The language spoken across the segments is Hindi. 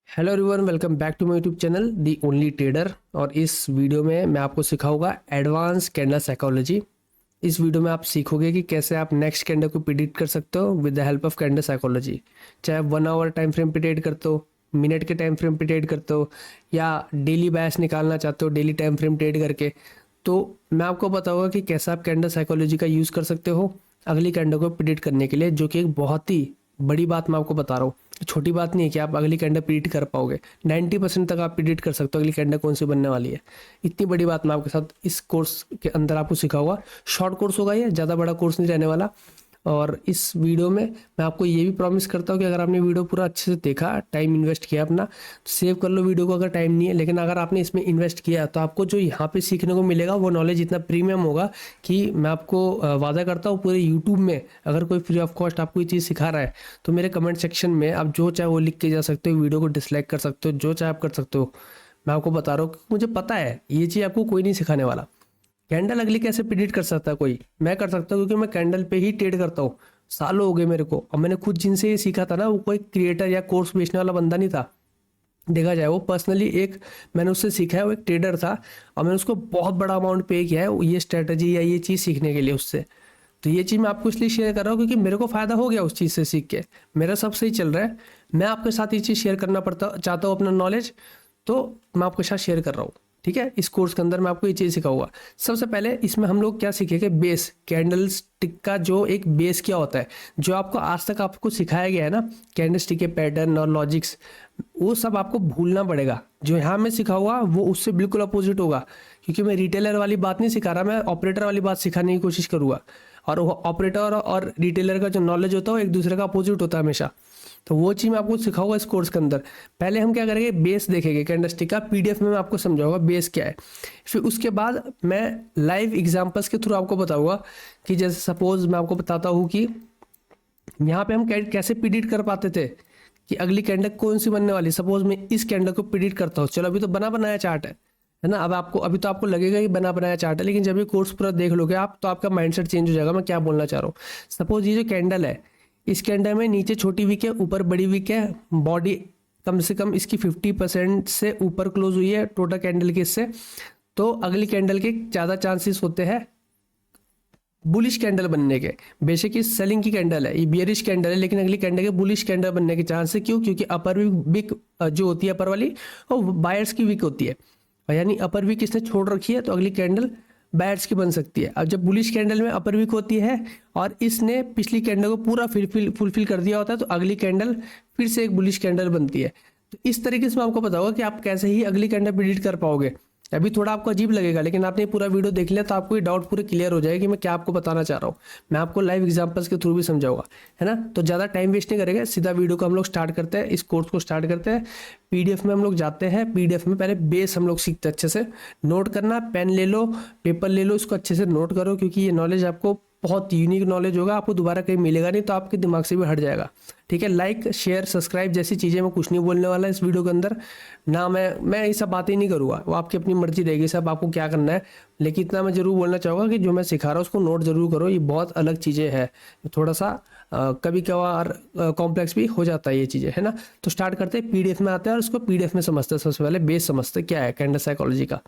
Hello everyone, welcome back to my YouTube channel the only trader. और इस वीडियो में मैं आपको सिखाऊंगा एडवांस कैंडल साइकोलॉजी। इस वीडियो में आप सीखोगे कि कैसे आप नेक्स्ट कैंडल को प्रिडिक्ट कर सकते हो with the help of candle psychology. चाहे आप 1 आवर टाइम फ्रेम प्रिडिक्ट करते हो, मिनट के टाइम फ्रेम प्रिडिक्ट करते हो, या डेली बैच निकालना चाहते हो डेली टाइम फ्रेम ट्रेड करके, तो मैं आपको बताऊंगा कि कैसे आप कैंडल साइकोलॉजी का यूज़ कर सकते हो अगली कैंडल को प्रिडिक्ट करने के लिए, जो कि एक बहुत ही बड़ी बात मैं आपको बता रहा हूँ। छोटी बात नहीं है कि आप अगली कैंडल प्रिडिक्ट कर पाओगे। 90% तक आप प्रिडिक्ट कर सकते हो अगली कैंडल कौन सी बनने वाली है। इतनी बड़ी बात मैं आपके साथ इस कोर्स के अंदर आपको सिखाऊंगा। शॉर्ट कोर्स होगा, ये ज़्यादा बड़ा कोर्स नहीं रहने वाला। और इस वीडियो में मैं आपको ये भी प्रॉमिस करता हूँ कि अगर आपने वीडियो पूरा अच्छे से देखा, टाइम इन्वेस्ट किया अपना, तो सेव कर लो वीडियो को अगर टाइम नहीं है। लेकिन अगर आपने इसमें इन्वेस्ट किया तो आपको जो यहाँ पे सीखने को मिलेगा वो नॉलेज इतना प्रीमियम होगा कि मैं आपको वादा करता हूँ पूरे यूट्यूब में अगर कोई फ्री ऑफ कॉस्ट आपको ये चीज़ सिखा रहा है तो मेरे कमेंट सेक्शन में आप जो चाहे वो लिख के जा सकते हो, वीडियो को डिसलाइक कर सकते हो, जो चाहे आप कर सकते हो। मैं आपको बता रहा हूँ कि मुझे पता है ये चीज़ आपको कोई नहीं सिखाने वाला। कैंडल अगली कैसे प्रिडिक्ट कर सकता है कोई? मैं कर सकता हूँ क्योंकि मैं कैंडल पे ही ट्रेड करता हूँ। सालों हो गए मेरे को, और मैंने खुद जिनसे ये सीखा था ना, वो कोई क्रिएटर या कोर्स बेचने वाला बंदा नहीं था। देखा जाए वो पर्सनली एक मैंने उससे सीखा है, वो एक ट्रेडर था और मैंने उसको बहुत बड़ा अमाउंट पे किया है ये स्ट्रेटजी या ये चीज़ सीखने के लिए उससे। तो ये चीज़ मैं आपको इसलिए शेयर कर रहा हूँ क्योंकि मेरे को फ़ायदा हो गया उस चीज़ से सीख के। मेरा सब सही चल रहा है, मैं आपके साथ ये चीज़ शेयर करना पड़ता चाहता हूँ अपना नॉलेज, तो मैं आपके साथ शेयर कर रहा हूँ। ठीक है, इस कोर्स के अंदर मैं आपको ये चीज़ सिखाऊंगा। सबसे पहले इसमें हम लोग क्या सीखेंगे, बेस कैंडल स्टिक का जो एक बेस क्या होता है, जो आपको आज तक आपको सिखाया गया है ना, कैंडल स्टिक के पैटर्न और लॉजिक्स, वो सब आपको भूलना पड़ेगा। जो यहाँ मैं सिखाऊंगा वो उससे बिल्कुल अपोजिट होगा, क्योंकि मैं रिटेलर वाली बात नहीं सिखा रहा, मैं ऑपरेटर वाली बात सिखाने की कोशिश करूँगा। और ऑपरेटर और रिटेलर का जो नॉलेज होता है वो एक दूसरे का अपोजिट होता है हमेशा। तो वो चीज़ मैं आपको सिखाऊंगा इस कोर्स के अंदर। पहले हम क्या करेंगे, बेस देखेंगे कैंडलस्टिक का, पीडीएफ में मैं आपको समझाऊंगा बेस क्या है। फिर उसके बाद मैं लाइव एग्जांपल्स के थ्रू आपको बताऊंगा कि जैसे सपोज मैं आपको बताता हूँ कि यहाँ पे हम कैसे प्रिडिक्ट कर पाते थे कि अगली कैंडल कौन सी बनने वाली। सपोज मैं इस कैंडल को प्रिडिक्ट करता हूँ, चलो अभी तो बना बनाया चार्ट है ना। अब आपको अभी तो आपको लगेगा कि बना बनाया चार्ट है, लेकिन जब ये कोर्स पूरा देख लोगे आप तो आपका माइंडसेट चेंज हो जाएगा। मैं क्या बोलना चाह रहा हूँ, सपोज ये जो कैंडल है, इस कैंडल में नीचे छोटी विक है, ऊपर बड़ी विक है, बॉडी कम से कम इसकी 50% से ऊपर क्लोज हुई है टोटल कैंडल के इससे, तो अगली कैंडल के ज़्यादा चांसेस होते हैं बुलिश कैंडल बनने के। बेशक ये सेलिंग की कैंडल है, ये बियरिश कैंडल है, लेकिन अगली कैंडल के बुलिश कैंडल बनने के चांस है। क्यों? क्योंकि अपर विक जो होती है अपर वाली, वो बायर्स की विक होती है, और यानी अपर विक इसने छोड़ रखी है तो अगली कैंडल बायर्स की बन सकती है। अब जब बुलिश कैंडल में अपर विक होती है और इसने पिछली कैंडल को पूरा फुलफिल कर दिया होता है, तो अगली कैंडल फिर से एक बुलिश कैंडल बनती है। तो इस तरीके से मैं आपको बताऊंगा कि आप कैसे ही अगली कैंडल प्रिडिक्ट कर पाओगे। अभी थोड़ा आपको अजीब लगेगा, लेकिन आपने पूरा वीडियो देख लिया तो आपको ये डाउट पूरे क्लियर हो जाएगा कि मैं क्या आपको बताना चाह रहा हूँ। मैं आपको लाइव एग्जांपल्स के थ्रू भी समझाऊंगा, है ना। तो ज़्यादा टाइम वेस्ट नहीं करेंगे, सीधा वीडियो को हम लोग स्टार्ट करते हैं, इस कोर्स को स्टार्ट करते हैं। पीडीएफ में हम लोग जाते हैं, पीडीएफ में पहले बेस हम लोग सीखते हैं अच्छे से। नोट करना, पेन ले लो, पेपर ले लो, इसको अच्छे से नोट करो, क्योंकि ये नॉलेज आपको बहुत यूनिक नॉलेज होगा, आपको दोबारा कहीं मिलेगा नहीं, तो आपके दिमाग से भी हट जाएगा। ठीक है, लाइक शेयर सब्सक्राइब जैसी चीज़ें मैं कुछ नहीं बोलने वाला इस वीडियो के अंदर ना। मैं ये सब बातें नहीं करूँगा, वो आपकी अपनी मर्जी रहेगी, सब आपको क्या करना है। लेकिन इतना मैं जरूर बोलना चाहूँगा कि जो मैं सिखा रहा हूँ उसको नोट जरूर करो, ये बहुत अलग चीज़ें हैं। थोड़ा सा कभी कभार कॉम्प्लेक्स भी हो जाता है ये चीज़ें, है ना। तो स्टार्ट करते हैं, पीडीएफ में आते हैं और उसको पीडीएफ में समझते हैं। सबसे पहले बेस समझते क्या है कैंडल साइकोलॉजी का।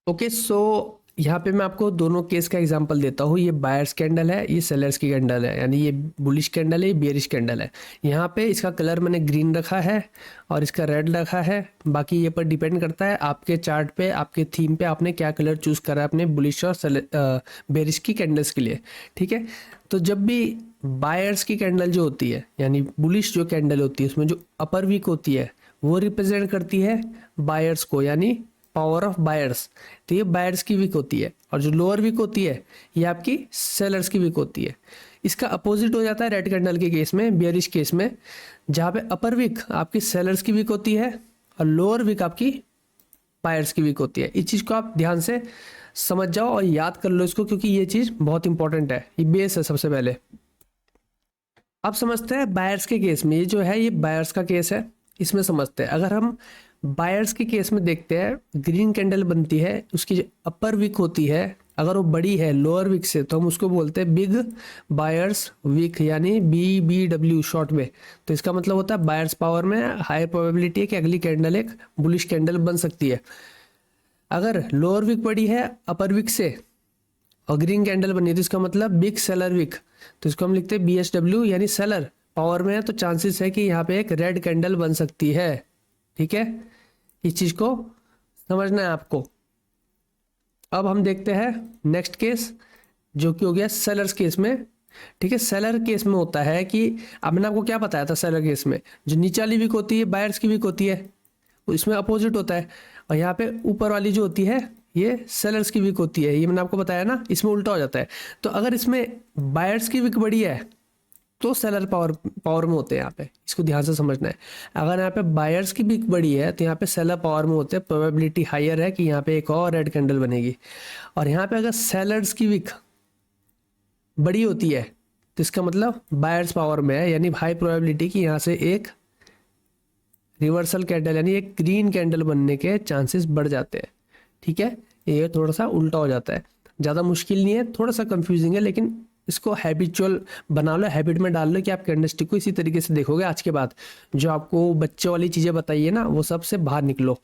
ओके, सो यहाँ पे मैं आपको दोनों केस का एग्जांपल देता हूँ। ये बायर्स कैंडल है, ये सेलर्स की कैंडल है, यानी ये बुलिश कैंडल है, ये बेरिश कैंडल है। यहाँ पे इसका कलर मैंने ग्रीन रखा है और इसका रेड रखा है। बाकी ये पर डिपेंड करता है आपके चार्ट पे, आपके थीम पे आपने क्या कलर चूज़ करा है अपने बुलिश और बेरिश की कैंडल्स के लिए। ठीक है, तो जब भी बायर्स की कैंडल जो होती है, यानी बुलिश जो कैंडल होती है, उसमें जो अपर वीक होती है वो रिप्रेजेंट करती है बायर्स को, यानी पावर ऑफ बायर्स। तो ये बायर्स की वीक होती है, और जो लोअर वीक होती है ये आपकी सेलर्स की वीक होती है। इसका अपोजिट हो जाता है रेड कैंडल के केस में, बियरिश केस में, जहाँ पे अपर वीक आपकी सेलर्स की वीक होती है और लोअर वीक आपकी बायर्स की वीक होती है। इस चीज़ को आप ध्यान से समझ जाओ और याद कर लो इसको, क्योंकि ये चीज़ बहुत इंपॉर्टेंट है, ये बेस है सबसे पहले। अब समझते हैं बायर्स के केस में, ये जो है ये बायर्स का केस है, इसमें समझते हैं। अगर हम बायर्स के केस में देखते हैं, ग्रीन कैंडल बनती है, उसकी जो अपर विक होती है, अगर वो बड़ी है लोअर विक से तो हम उसको बोलते हैं बिग बायर्स विक, यानी BBW शॉर्ट में। तो इसका मतलब होता है बायर्स पावर में हाई प्रोबेबिलिटी है कि अगली कैंडल एक बुलिश कैंडल बन सकती है। अगर लोअर विक बड़ी है अपर विक से और ग्रीन कैंडल बनी है तो इसका मतलब बिग सेलर विक, तो इसको हम लिखते हैं BSW, यानी सेलर पावर में है तो चांसेस है कि यहाँ पे एक रेड कैंडल बन सकती है। ठीक है, इस चीज को समझना है आपको। अब हम देखते हैं नेक्स्ट केस, जो कि हो गया सेलर्स केस में। ठीक है, सेलर केस में होता है कि अब मैंने आपको क्या बताया था, सेलर केस में जो नीचे वाली वीक होती है बायर्स की वीक होती है, इसमें अपोजिट होता है, और यहाँ पे ऊपर वाली जो होती है ये सेलर्स की वीक होती है, ये मैंने आपको बताया ना, इसमें उल्टा हो जाता है। तो अगर इसमें बायर्स की वीक बड़ी है तो सेलर पावर पावर में होते हैं यहाँ पे, इसको ध्यान से समझना है। अगर यहाँ पे बायर्स की वीक बड़ी है तो यहाँ पे सेलर पावर में होते हैं, प्रोबेबिलिटी हायर है कि यहाँ पे एक और रेड कैंडल बनेगी। और यहाँ पे अगर सेलर्स की वीक बड़ी होती है तो इसका मतलब बायर्स पावर में है, यानी हाई प्रोबेबिलिटी कि यहाँ से एक रिवर्सल कैंडल यानी एक ग्रीन कैंडल बनने के चांसेस बढ़ जाते हैं। ठीक है, ये थोड़ा सा उल्टा हो जाता है, ज़्यादा मुश्किल नहीं है, थोड़ा सा कंफ्यूजिंग है, लेकिन इसको हैबिचुअल बना लो, हैबिट में डाल लो कि आप कैंडलस्टिक को इसी तरीके से देखोगे। आज के बाद जो आपको बच्चों वाली चीज़ें बताइए ना वो सब से बाहर निकलो।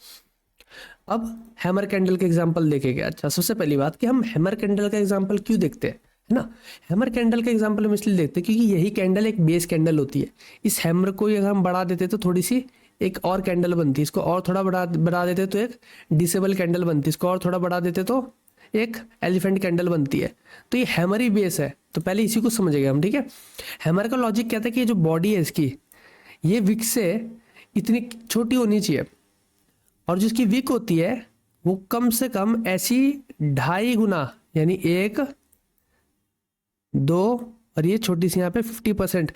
अब हैमर कैंडल का एग्जांपल देखेंगे। अच्छा, सबसे पहली बात कि हम हैमर कैंडल का एग्जांपल क्यों देखते हैं, है ना। हैमर कैंडल का एग्जांपल हम इसलिए देखते हैं क्योंकि यही कैंडल एक बेस कैंडल होती है। इस हैमर को अगर हम बढ़ा देते तो थोड़ी सी एक और कैंडल बनती है, इसको और थोड़ा बढ़ा देते तो एक डिसेबल कैंडल बनती है, इसको और थोड़ा बढ़ा देते तो एक एलिफेंट कैंडल बनती है। तो ये हैमर ही बेस है, तो पहले इसी को समझेंगे हम। ठीक है, हैमर का लॉजिक कहता है कि ये जो बॉडी है इसकी, ये विक से इतनी छोटी होनी चाहिए, और जिसकी विक होती है वो कम से कम ऐसी 2.5 गुना, यानी 1 2 और ये छोटी सी यहाँ पे 50%,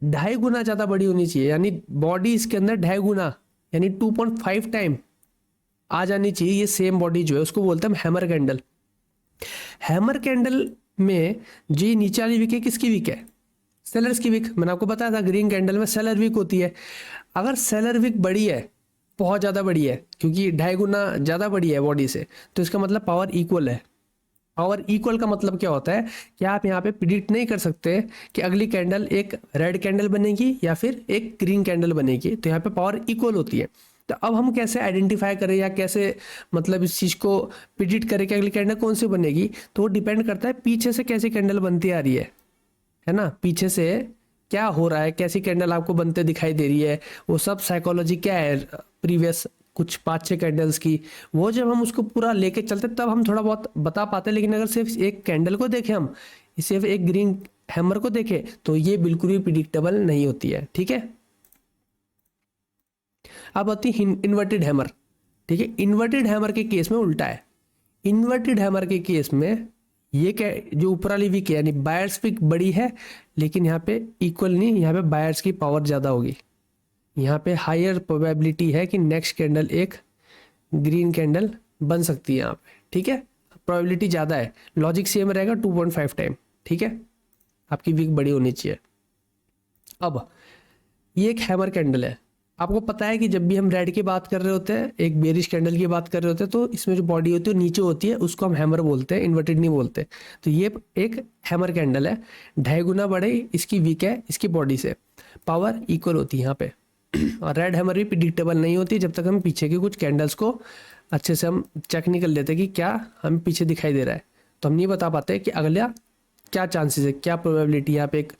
2.5 गुना ज़्यादा बड़ी होनी चाहिए, यानी बॉडी इसके अंदर 2.5 गुना यानी 2.5 टाइम आ जानी चाहिए। ये सेम बॉडी जो है उसको बोलते हैं हैमर कैंडल। हैमर कैंडल में जो ये नीचे वाली विक है किसकी विक है, सेलर्स की विक। मैंने आपको बताया था ग्रीन कैंडल में सेलर विक होती है। अगर सेलर विक बड़ी है, बहुत ज़्यादा बड़ी है, क्योंकि 2.5 गुना ज़्यादा बड़ी है बॉडी से, तो इसका मतलब पावर इक्वल है। पावर इक्वल का मतलब क्या होता है कि आप यहाँ पे प्रिडिक्ट नहीं कर सकते कि अगली कैंडल एक रेड कैंडल बनेगी या फिर एक ग्रीन कैंडल बनेगी, तो यहाँ पे पावर इक्वल होती है। तो अब हम कैसे आइडेंटिफाई करें या कैसे मतलब इस चीज़ को प्रिडिक्ट करें कि अगली कैंडल कौन सी बनेगी, तो वो डिपेंड करता है पीछे से कैसी कैंडल बनती आ रही है ना, पीछे से क्या हो रहा है, कैसी कैंडल आपको बनते दिखाई दे रही है, वो सब साइकोलॉजी क्या है प्रीवियस कुछ 5-6 कैंडल्स की, वो जब हम उसको पूरा लेके चलते तब हम थोड़ा बहुत बता पाते। लेकिन अगर सिर्फ एक कैंडल को देखें हम, सिर्फ एक ग्रीन हैमर को देखें, तो ये बिल्कुल भी प्रिडिक्टेबल नहीं होती है। ठीक है, अब आती है इन्वर्टेड हैमर। ठीक है, इन्वर्टेड हैमर के केस में उल्टा है। इन्वर्टेड हैमर के केस में ये क्या, जो ऊपर वाली विक है यानी बायर्स विक बड़ी है, लेकिन यहाँ पे इक्वल नहीं, यहाँ पे बायर्स की पावर ज़्यादा होगी। यहाँ पे हायर प्रोबेबिलिटी है कि नेक्स्ट कैंडल एक ग्रीन कैंडल बन सकती है यहाँ पे। ठीक है, प्रोबेबिलिटी ज़्यादा है, लॉजिक सेम रहेगा 2.5 टाइम। ठीक है, आपकी विक बड़ी होनी चाहिए। अब ये एक हैमर कैंडल है। आपको पता है कि जब भी हम रेड की बात कर रहे होते हैं, एक बेरिश कैंडल की बात कर रहे होते हैं, तो इसमें जो बॉडी होती है वो नीचे होती है, उसको हम हैमर बोलते हैं, इन्वर्टेड नहीं बोलते। तो ये एक हैमर कैंडल है, 2.5 गुना बड़े इसकी विक है इसकी बॉडी से, पावर इक्वल होती है यहाँ पे। और रेड हैमर भी प्रिडिक्टेबल नहीं होती जब तक हम पीछे के कुछ कैंडल्स को अच्छे से हम चेक नहीं कर लेते कि क्या हमें पीछे दिखाई दे रहा है, तो हम नहीं बता पाते कि अगला क्या चांसेस है, क्या प्रोबेबिलिटी यहाँ पे एक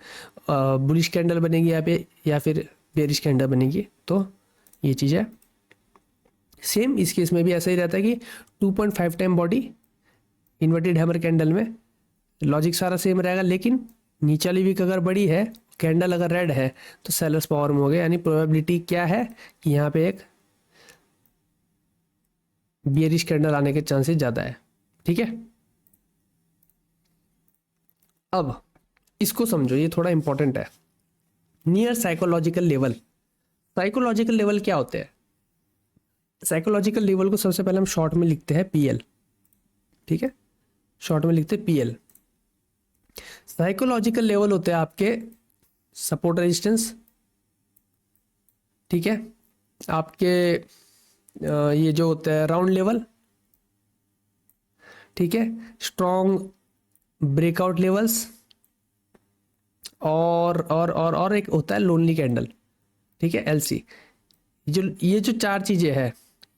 बुलिश कैंडल बनेगी यहाँ पे या फिर बेरिश कैंडल बनेगी। तो ये चीज़ है। सेम इस केस में भी ऐसा ही रहता है कि 2.5 time body inverted hammer candle में, लॉजिक सारा सेम रहेगा, लेकिन नीचे वाली विक अगर बड़ी है, कैंडल अगर रेड है, तो सेलर्स पावर में हो गया, यानी प्रोबेबिलिटी क्या है कि यहाँ पे एक बियरिश कैंडल आने के चांसेस ज़्यादा है। ठीक है, अब इसको समझो, ये थोड़ा इंपॉर्टेंट है। Near psychological level. Psychological level क्या होते हैं, साइकोलॉजिकल लेवल को सबसे पहले हम शॉर्ट में लिखते हैं PL। ठीक है, शॉर्ट में लिखते हैं PL। साइकोलॉजिकल लेवल होते हैं आपके सपोर्ट रेजिस्टेंस। ठीक है, आपके ये जो होता है राउंड लेवल। ठीक है, स्ट्रॉन्ग ब्रेकआउट लेवल्स, और एक होता है लोनली कैंडल, ठीक है, LC। ये जो चार चीज़ें हैं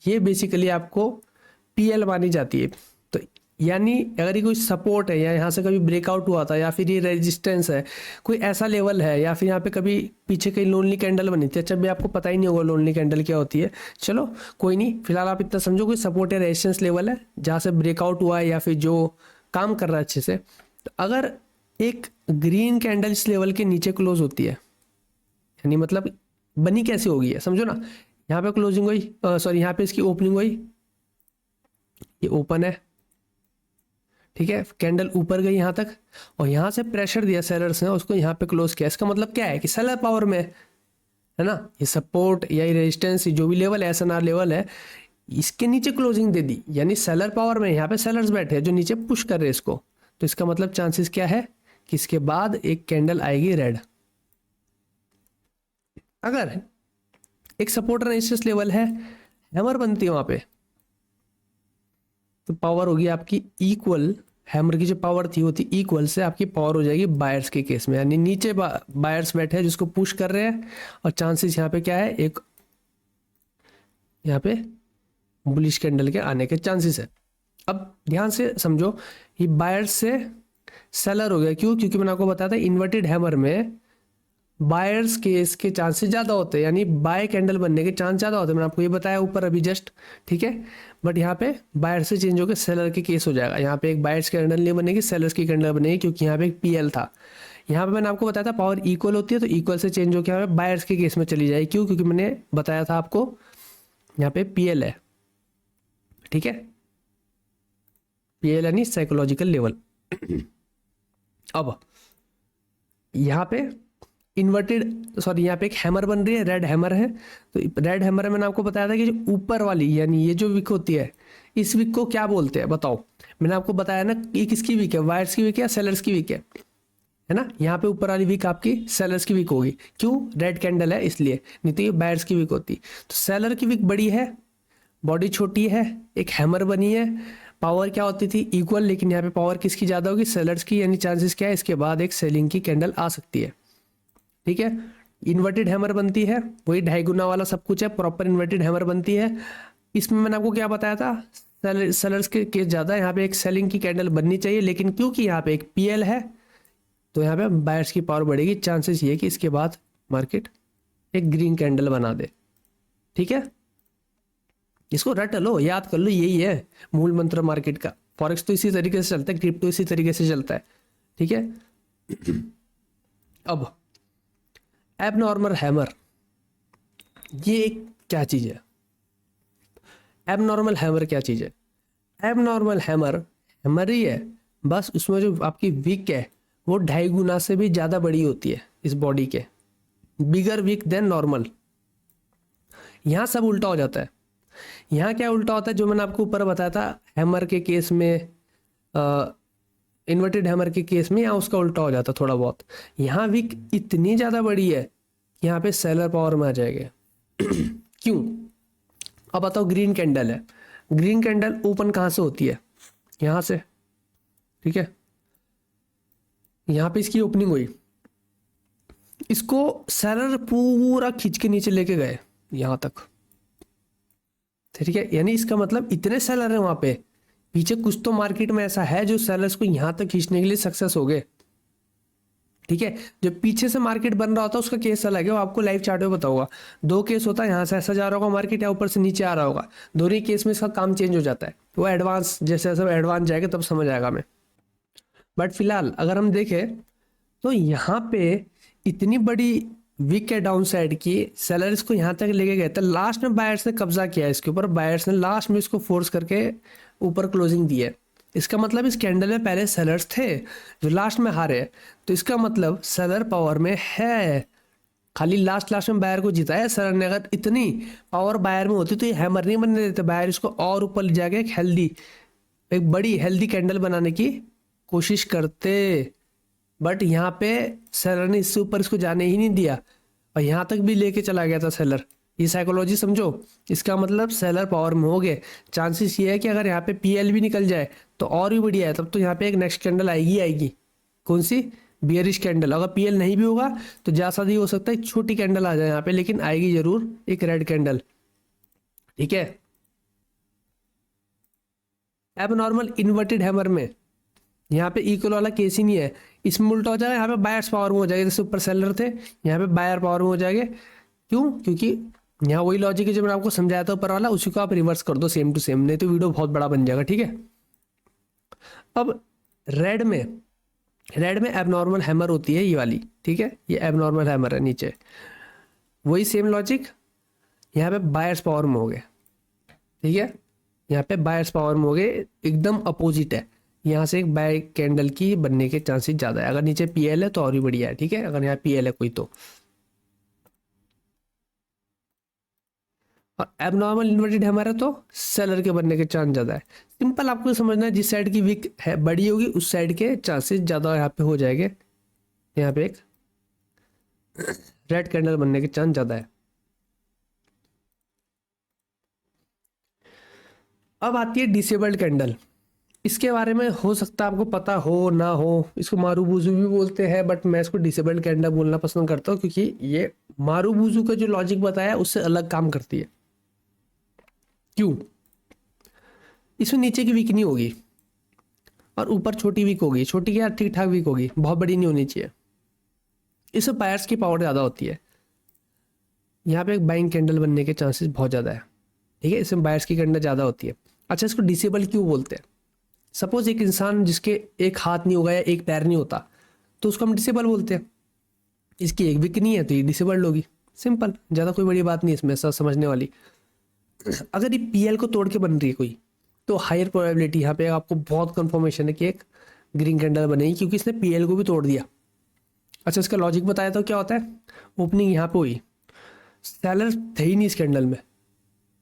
ये बेसिकली आपको PL मानी जाती है। तो यानी अगर ये कोई सपोर्ट है या यहाँ से कभी ब्रेकआउट हुआ था या फिर ये रेजिस्टेंस है, कोई ऐसा लेवल है, या फिर यहाँ पे कभी पीछे कहीं लोनली कैंडल बनी थी। अच्छा, भी आपको पता ही नहीं होगा लोनली कैंडल क्या होती है, चलो कोई नहीं, फिलहाल आप इतना समझो कोई सपोर्ट या रेजिस्टेंस लेवल है जहाँ से ब्रेकआउट हुआ है या फिर जो काम कर रहा है अच्छे से। तो अगर एक ग्रीन कैंडल इस लेवल के नीचे क्लोज होती है, यानी मतलब बनी कैसे होगी है, समझो ना, यहाँ पे क्लोजिंग हुई, सॉरी यहाँ पे इसकी ओपनिंग हुई, ये ओपन है, ठीक है, कैंडल ऊपर गई यहाँ तक, और यहाँ से प्रेशर दिया सेलर्स ने, उसको यहाँ पे क्लोज किया। इसका मतलब क्या है कि सेलर पावर में है ना, ये सपोर्ट या ये रेजिस्टेंस जो भी लेवल है, SNR लेवल है, इसके नीचे क्लोजिंग दे दी, यानी सेलर पावर में। यहाँ पे सेलर्स बैठे हैं जो नीचे पुश कर रहे हैं इसको, तो इसका मतलब चांसेस क्या है कि इसके बाद एक कैंडल आएगी रेड। अगर एक सपोर्ट रेजिस्टेंस लेवल है, हैमर बनती है वहां पे, तो पावर होगी आपकी इक्वल, हैमर की जो पावर थी वो थी इक्वल से आपकी पावर हो जाएगी बायर्स के केस में, यानी नीचे बायर्स बैठे हैं जिसको पुश कर रहे हैं, और चांसेस यहाँ पे क्या है, एक यहाँ पे बुलिश कैंडल के आने के चांसेस है। अब ध्यान से समझो, ये बायर्स से सेलर हो गया, क्यों? क्योंकि मैंने आपको बताया था इन्वर्टेड हैमर में बायर्स केस के चांसेस ज़्यादा होते हैं, यानी बाय कैंडल बनने के चांस ज़्यादा होते हैं, मैंने आपको ये बताया ऊपर अभी जस्ट, ठीक है। बट यहाँ पे बायर से चेंज होकर सेलर के केस हो जाएगा, यहाँ पे एक बायर्स कैंडल नहीं बनेगी, सेलर्स की कैंडल बनेगी, क्योंकि यहाँ पे एक PL था। यहाँ पे मैंने आपको बताया था पावर इक्वल होती है, तो इक्वल से चेंज होकर यहाँ पे बायर्स के केस में चली जाएगी, क्यों? क्योंकि मैंने बताया था आपको यहाँ पे PL है, ठीक है, PL यानी साइकोलॉजिकल लेवल। अब यहाँ पे इन्वर्टेड, सॉरी यहाँ पे एक हैमर बन रही है, रेड हैमर है, तो रेड हैमर में मैंने आपको बताया था कि जो ऊपर वाली यानी ये जो विक होती है, इस विक को क्या बोलते हैं बताओ? मैंने आपको बताया ना, ये किसकी विक है, वायर्स की विक है या सेलर्स की विक है ना? यहाँ पे ऊपर वाली विक आपकी सेलर्स की विक होगी, क्यों? रेड कैंडल है इसलिए, नहीं तो ये बायर्स की विक होती। तो सेलर की विक बड़ी है, बॉडी छोटी है, एक हैमर बनी है, पावर क्या होती थी इक्वल, लेकिन यहाँ पे पावर किसकी ज़्यादा होगी, सेलर्स की, यानी चांसेस क्या है इसके बाद एक सेलिंग की कैंडल आ सकती है, ठीक है। इन्वर्टेड हैमर बनती है, वही 2.5 गुना वाला सब कुछ है, प्रॉपर इन्वर्टेड हैमर बनती है। इसमें मैंने आपको क्या बताया था, सेलर्स के केस ज़्यादा है, यहाँ पे एक सेलिंग की कैंडल बननी चाहिए, लेकिन क्योंकि यहाँ पे एक PL है तो यहाँ पे बायर्स की पावर बढ़ेगी, चांसेस ये कि इसके बाद मार्केट एक ग्रीन कैंडल बना दे, ठीक है। इसको रट लो, याद कर लो, यही है मूल मंत्र मार्केट का। फॉरेक्स तो इसी तरीके से चलता है, क्रिप्टो इसी तरीके से चलता है, ठीक है। अब एबनॉर्मल हैमर, ये क्या चीज़ है? एबनॉर्मल हैमर क्या चीज़ है? एबनॉर्मल हैमर हैमर ही है, बस उसमें जो आपकी विक है वो 2.5 गुना से भी ज़्यादा बड़ी होती है इस बॉडी के, बिगर विक देन नॉर्मल। यहाँ सब उल्टा हो जाता है। यहाँ क्या उल्टा होता है, जो मैंने आपको ऊपर बताया था हैमर के केस में, इन्वर्टेड हैमर के केस में, यहाँ उसका उल्टा हो जाता है थोड़ा बहुत। यहाँ विक इतनी ज़्यादा बड़ी है कि यहाँ पे सेलर पावर में आ जाएगा। क्यों? अब बताओ, ग्रीन कैंडल है, ग्रीन कैंडल ओपन कहाँ से होती है? यहाँ से, ठीक है। यहाँ पे इसकी ओपनिंग हुई, इसको सेलर पूरा खींच के नीचे लेके गए यहाँ तक, ठीक है। यानी इसका मतलब इतने सेलर है वहां पे, पीछे कुछ तो मार्केट में ऐसा है जो सेलर्स को यहां तक खींचने के लिए सक्सेस हो गए, ठीक है। जो पीछे से मार्केट बन रहा होता है उसका केस अलग है, वो आपको लाइव चार्ट में बताऊंगा। 2 केस होता है, यहाँ से ऐसा जा रहा होगा मार्केट या ऊपर से नीचे आ रहा होगा, दोनों ही केस में इसका काम चेंज हो जाता है। वो एडवांस, जैसे सब एडवांस जाएगा तब समझ आएगा हमें। बट फिलहाल अगर हम देखें तो यहाँ पे इतनी बड़ी वीक है डाउन साइड की, सेलर्स को यहाँ तक लेके गए थे, लास्ट में बायर्स ने कब्जा किया इसके ऊपर, बायर्स ने लास्ट में इसको फोर्स करके ऊपर क्लोजिंग दी है। इसका मतलब इस कैंडल में पहले सेलर्स थे जो लास्ट में हारे, तो इसका मतलब सेलर पावर में है, खाली लास्ट में बायर को जीता है सेलर ने। अगर इतनी पावर बायर में होती तो ये हैमर नहीं बनने देते, बायर इसको और ऊपर ले जाके एक बड़ी हेल्दी कैंडल बनाने की कोशिश करते, बट यहाँ पे सेलर ने इससे ऊपर इसको जाने ही नहीं दिया, और यहाँ तक भी लेके चला गया था सेलर, ये साइकोलॉजी समझो। इसका मतलब सेलर पावर में हो गए। चांसेस ये है कि अगर यहाँ पे पीएल भी निकल जाए तो और भी बढ़िया है, तब तो यहाँ पे एक नेक्स्ट कैंडल आएगी आएगी। कौन सी? Bearish candle. अगर पीएल नहीं भी होगा तो ज्यादा सा हो सकता है छोटी कैंडल आ जाए यहाँ पे, लेकिन आएगी जरूर एक रेड कैंडल। ठीक है। एबनॉर्मल इन्वर्टेड हैमर में यहाँ पे इक्वल वाला केस ही नहीं है, इसमें उल्टा हो जाएगा। यहाँ पे बायर्स पावर में हो जाएगा, जैसे ऊपर सेलर थे यहाँ पे बायर पावर में हो जाएंगे। क्यों? क्योंकि यहाँ वही लॉजिक है जो मैंने आपको समझाया था ऊपर वाला, उसी को आप रिवर्स कर दो सेम टू सेम, नहीं तो वीडियो बहुत बड़ा बन जाएगा। ठीक है। अब रेड में एबनॉर्मल हैमर होती है ये वाली। ठीक है, ये एबनॉर्मल हैमर है नीचे। वही सेम लॉजिक यहाँ पे बायर्स पावर में हो गए। ठीक है, यहाँ पे बायर्स पावर में हो गए, एकदम अपोजिट है। यहाँ से एक बाय कैंडल की बनने के चांसेस ज़्यादा है। अगर नीचे पीएल है तो और भी बढ़िया है। ठीक है, अगर यहाँ पीएल है कोई तो। और एबनॉर्मल इन्वर्टेड हमारा तो सेलर के बनने के चांस ज़्यादा है। सिंपल आपको समझना है, जिस साइड की वीक है बड़ी होगी उस साइड के चांसेस ज़्यादा यहाँ पे हो जाएंगे। यहाँ पे एक रेड कैंडल बनने के चांस ज़्यादा है। अब आती है डिसेबल्ड कैंडल। इसके बारे में हो सकता है आपको पता हो ना हो, इसको मारूबूजू भी बोलते हैं, बट मैं इसको डिसेबल्ड कैंडल बोलना पसंद करता हूँ क्योंकि ये मारूबूजू का जो लॉजिक बताया उससे अलग काम करती है। क्यों? इसमें नीचे की वीक नहीं होगी और ऊपर छोटी वीक होगी। छोटी क्या, ठीक ठाक वीक होगी, बहुत बड़ी नहीं होनी चाहिए। इसमें बायर्स की पावर ज़्यादा होती है। यहाँ पे एक बाइंग कैंडल बनने के चांसेस बहुत ज़्यादा है। ठीक है, इसमें बायर्स की कैंडल ज़्यादा होती है। अच्छा, इसको डिसेबल क्यों बोलते हैं? सपोज एक इंसान जिसके एक हाथ नहीं होगा या एक पैर नहीं होता तो उसको हम डिसेबल बोलते हैं। इसकी एक वीक नहीं है तो ये डिसेबल्ड होगी। सिंपल, ज़्यादा कोई बड़ी बात नहीं इसमें, सब समझने वाली। अगर ये पीएल को तोड़ के बन रही है कोई तो हायर प्रोबेबिलिटी यहाँ पे आपको बहुत कंफर्मेशन है कि एक ग्रीन कैंडल बनेगी, क्योंकि इसने पीएल को भी तोड़ दिया। अच्छा, इसका लॉजिक बताया तो क्या होता है? ओपनिंग यहाँ पे हुई, सेलर थे ही नहीं इस कैंडल में,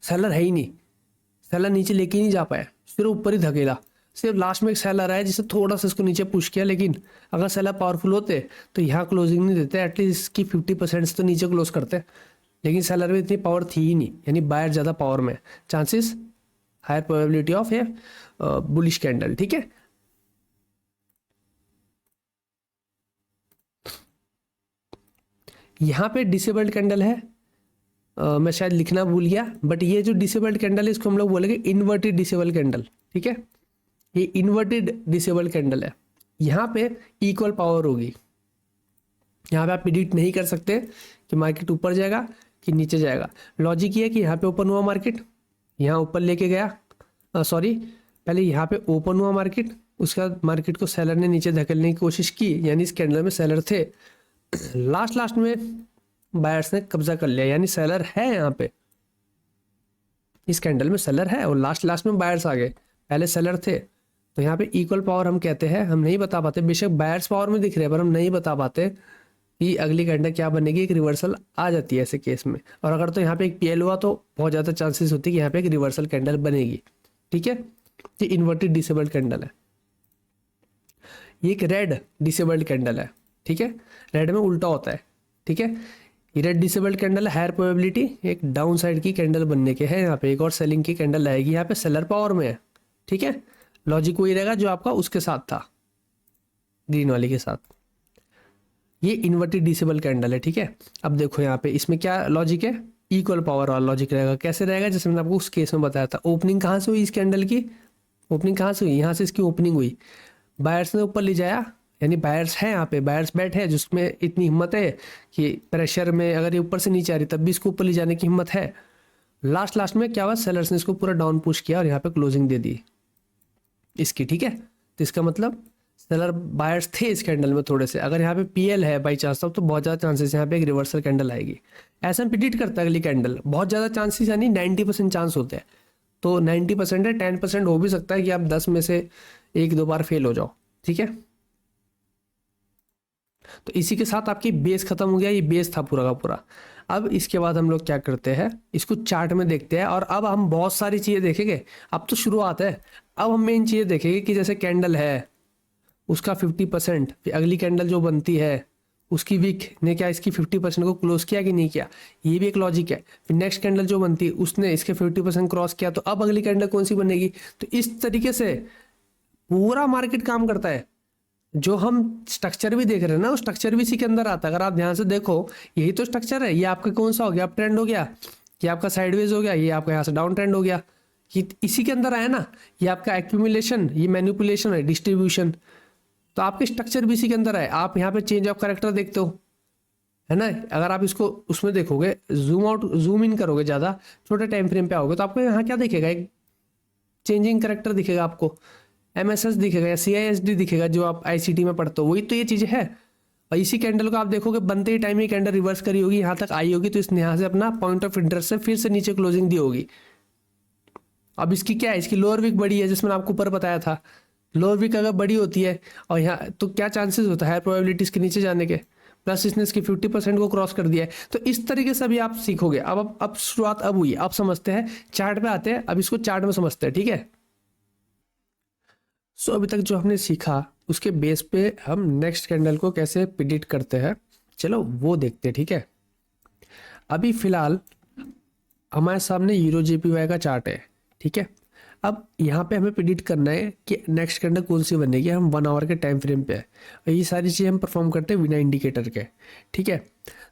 सेलर है ही नहीं, सेलर नीचे लेके ही नहीं जा पाया, सिर्फ ऊपर ही धकेला। सिर्फ लास्ट में एक सेलर आया जिससे थोड़ा सा इसको नीचे पुश किया, लेकिन अगर सेलर पावरफुल होते तो यहाँ क्लोजिंग नहीं देते, एटलीस्ट इसकी 50% तो नीचे क्लोज करते। लेकिन सेलर में इतनी पावर थी ही नहीं, यानी बायर ज़्यादा पावर में, chances higher probability of a bullish candle. ठीक है। यहाँ पे डिसेबल्ड कैंडल है, मैं शायद लिखना भूल गया, बट ये जो डिसेबल्ड कैंडल है इसको हम लोग बोलेंगे इन्वर्टेड डिसेबल कैंडल। ठीक है, ये इन्वर्टेड डिसेबल कैंडल है। यहाँ पे इक्वल पावर होगी। यहाँ पे आप प्रिडिक्ट नहीं कर सकते कि मार्केट ऊपर जाएगा कि नीचे जाएगा। लॉजिक ये है कि यहाँ पे ओपन हुआ मार्केट, यहाँ ऊपर लेके गया, सॉरी पहले यहाँ पे ओपन हुआ मार्केट, उसके बाद मार्केट को सेलर ने नीचे धकेलने की कोशिश की, यानी इस कैंडल में सेलर थे। लास्ट में बायर्स ने कब्जा कर लिया, यानी सेलर है यहाँ पे, इस कैंडल में सेलर है और लास्ट में बायर्स आ गए, पहले सेलर थे। तो यहाँ पे इक्वल पावर हम कहते हैं, हम नहीं बता पाते, बेशक बायर्स पावर में दिख रहे हैं पर हम नहीं बता पाते कि अगली कैंडल क्या बनेगी। एक रिवर्सल आ जाती है ऐसे केस में, और अगर तो यहाँ पे एक पीएल हुआ तो बहुत ज़्यादा चांसेस होती है कि यहाँ पे एक रिवर्सल कैंडल बनेगी। ठीक है, ये इन्वर्टेड डिसेबल्ड कैंडल है। ये एक रेड डिसेबल्ड कैंडल है। ठीक है, रेड में उल्टा होता है। ठीक है, ये रेड डिसेबल्ड कैंडल है, हायर प्रोबेबिलिटी एक डाउन साइड की कैंडल बनने के है। यहाँ पे एक और सेलिंग की कैंडल आएगी, यहाँ पे सेलर पावर में है। ठीक है, लॉजिक वही रहेगा जो आपका उसके साथ था, ग्रीन वाले के साथ। ये इन्वर्टेड डिसेबल कैंडल है। ठीक है, अब देखो यहाँ पे इसमें क्या लॉजिक है, इक्वल पावर वाला लॉजिक रहेगा। कैसे रहेगा? जैसे मैंने आपको उस केस में बताया था। ओपनिंग कहाँ से हुई इस कैंडल की? ओपनिंग कहाँ से हुई? यहाँ से इसकी ओपनिंग हुई, बायर्स ने ऊपर ले जाया, यानी बायर्स है यहाँ पे, बायर्स बैठ है जिसमें इतनी हिम्मत है कि प्रेशर में अगर ये ऊपर से नीचे आ रही तब भी इसको ऊपर ले जाने की हिम्मत है। लास्ट में क्या हुआ, सेलर्स ने इसको पूरा डाउन पुश किया और यहाँ पे क्लोजिंग दे दी इसकी। ठीक है, तो इसका मतलब सेलर बायर्स थे इस कैंडल में थोड़े से। अगर यहाँ पे पीएल है बाई चांस, तब तो बहुत ज़्यादा चांसेस यहाँ पे एक रिवर्सल कैंडल आएगी। ऐसा हम प्रिडिक्ट करता है अगली कैंडल, बहुत ज़्यादा चांसेस यानी 90% चांस होते हैं। तो 90% है, 10% हो भी सकता है कि आप 10 में से 1-2 बार फेल हो जाओ। ठीक है, तो इसी के साथ आपकी बेस खत्म हो गया, ये बेस था पूरा का पूरा। अब इसके बाद हम लोग क्या करते हैं, इसको चार्ट में देखते हैं, और अब हम बहुत सारी चीज़ें देखेंगे। अब तो शुरुआत है, अब हम मेन चीज़ें देखेंगे कि जैसे कैंडल है उसका 50%, फिर अगली कैंडल जो बनती है उसकी वीक ने क्या इसकी 50% को क्लोज किया कि नहीं किया, ये भी एक लॉजिक है। फिर नेक्स्ट कैंडल जो बनती है उसने इसके 50% क्रॉस किया, तो अब अगली कैंडल कौन सी बनेगी। तो इस तरीके से पूरा मार्केट काम करता है। जो हम स्ट्रक्चर भी देख रहे हैं ना, वो स्ट्रक्चर भी इसी के अंदर आता है। अगर आप ध्यान से देखो, यही तो स्ट्रक्चर है। ये आपका कौन सा हो गया, अप ट्रेंड हो गया, ये आपका साइडवेज हो गया, ये आपका यहाँ से डाउन ट्रेंड हो गया, ये इसी के अंदर आया ना। ये आपका एक्यूमुलेशन, ये मैनिपुलेशन है, डिस्ट्रीब्यूशन। तो आपके स्ट्रक्चर भी इसी के अंदर है। आप यहाँ पे चेंज ऑफ कैरेक्टर देखते हो, है ना। अगर आप इसको उसमें देखोगे, जूम आउट जूम इन करोगे, ज़्यादा छोटे टाइम फ्रेम पे आओगे, तो आपको यहाँ क्या दिखेगा, एक चेंजिंग कैरेक्टर दिखेगा आपको, एमएसएस दिखेगा या सीआईएसडी दिखेगा, जो आप आईसीटी में पढ़ते हो। वही तो ये चीज़ है। और इसी कैंडल को आप देखोगे बनते ही टाइम ये कैंडल रिवर्स करी होगी, यहाँ तक आई होगी, तो इसने यहाँ से अपना पॉइंट ऑफ इंटरेस्ट से फिर से नीचे क्लोजिंग दी होगी। अब इसकी क्या है, इसकी लोअर वीक बड़ी है, जिसमें आपको ऊपर बताया था। लोअर वीक अगर बड़ी होती है और यहाँ, तो क्या चांसेस होता है, हायर प्रोबेबिलिटी इसके नीचे जाने के। प्लस इसने इसकी 50% को क्रॉस कर दिया है। तो इस तरीके से अभी आप सीखोगे। अब शुरुआत अब हुई है, अब समझते हैं, चार्ट पे आते हैं। अब इसको चार्ट में समझते हैं, ठीक है। सो अभी तक जो हमने सीखा, उसके बेस पे हम नेक्स्ट कैंडल को कैसे प्रिडिक्ट करते हैं, चलो वो देखते हैं, ठीक है। अभी फिलहाल हमारे सामने यूरो जेपीवाई का चार्ट है, ठीक है। अब यहाँ पे हमें प्रिडिक्ट करना है कि नेक्स्ट कैंडल कौन सी बनेगी। हम 1 आवर के टाइम फ्रेम पे है, और ये सारी चीज़ें हम परफॉर्म करते हैं बिना इंडिकेटर के, ठीक है।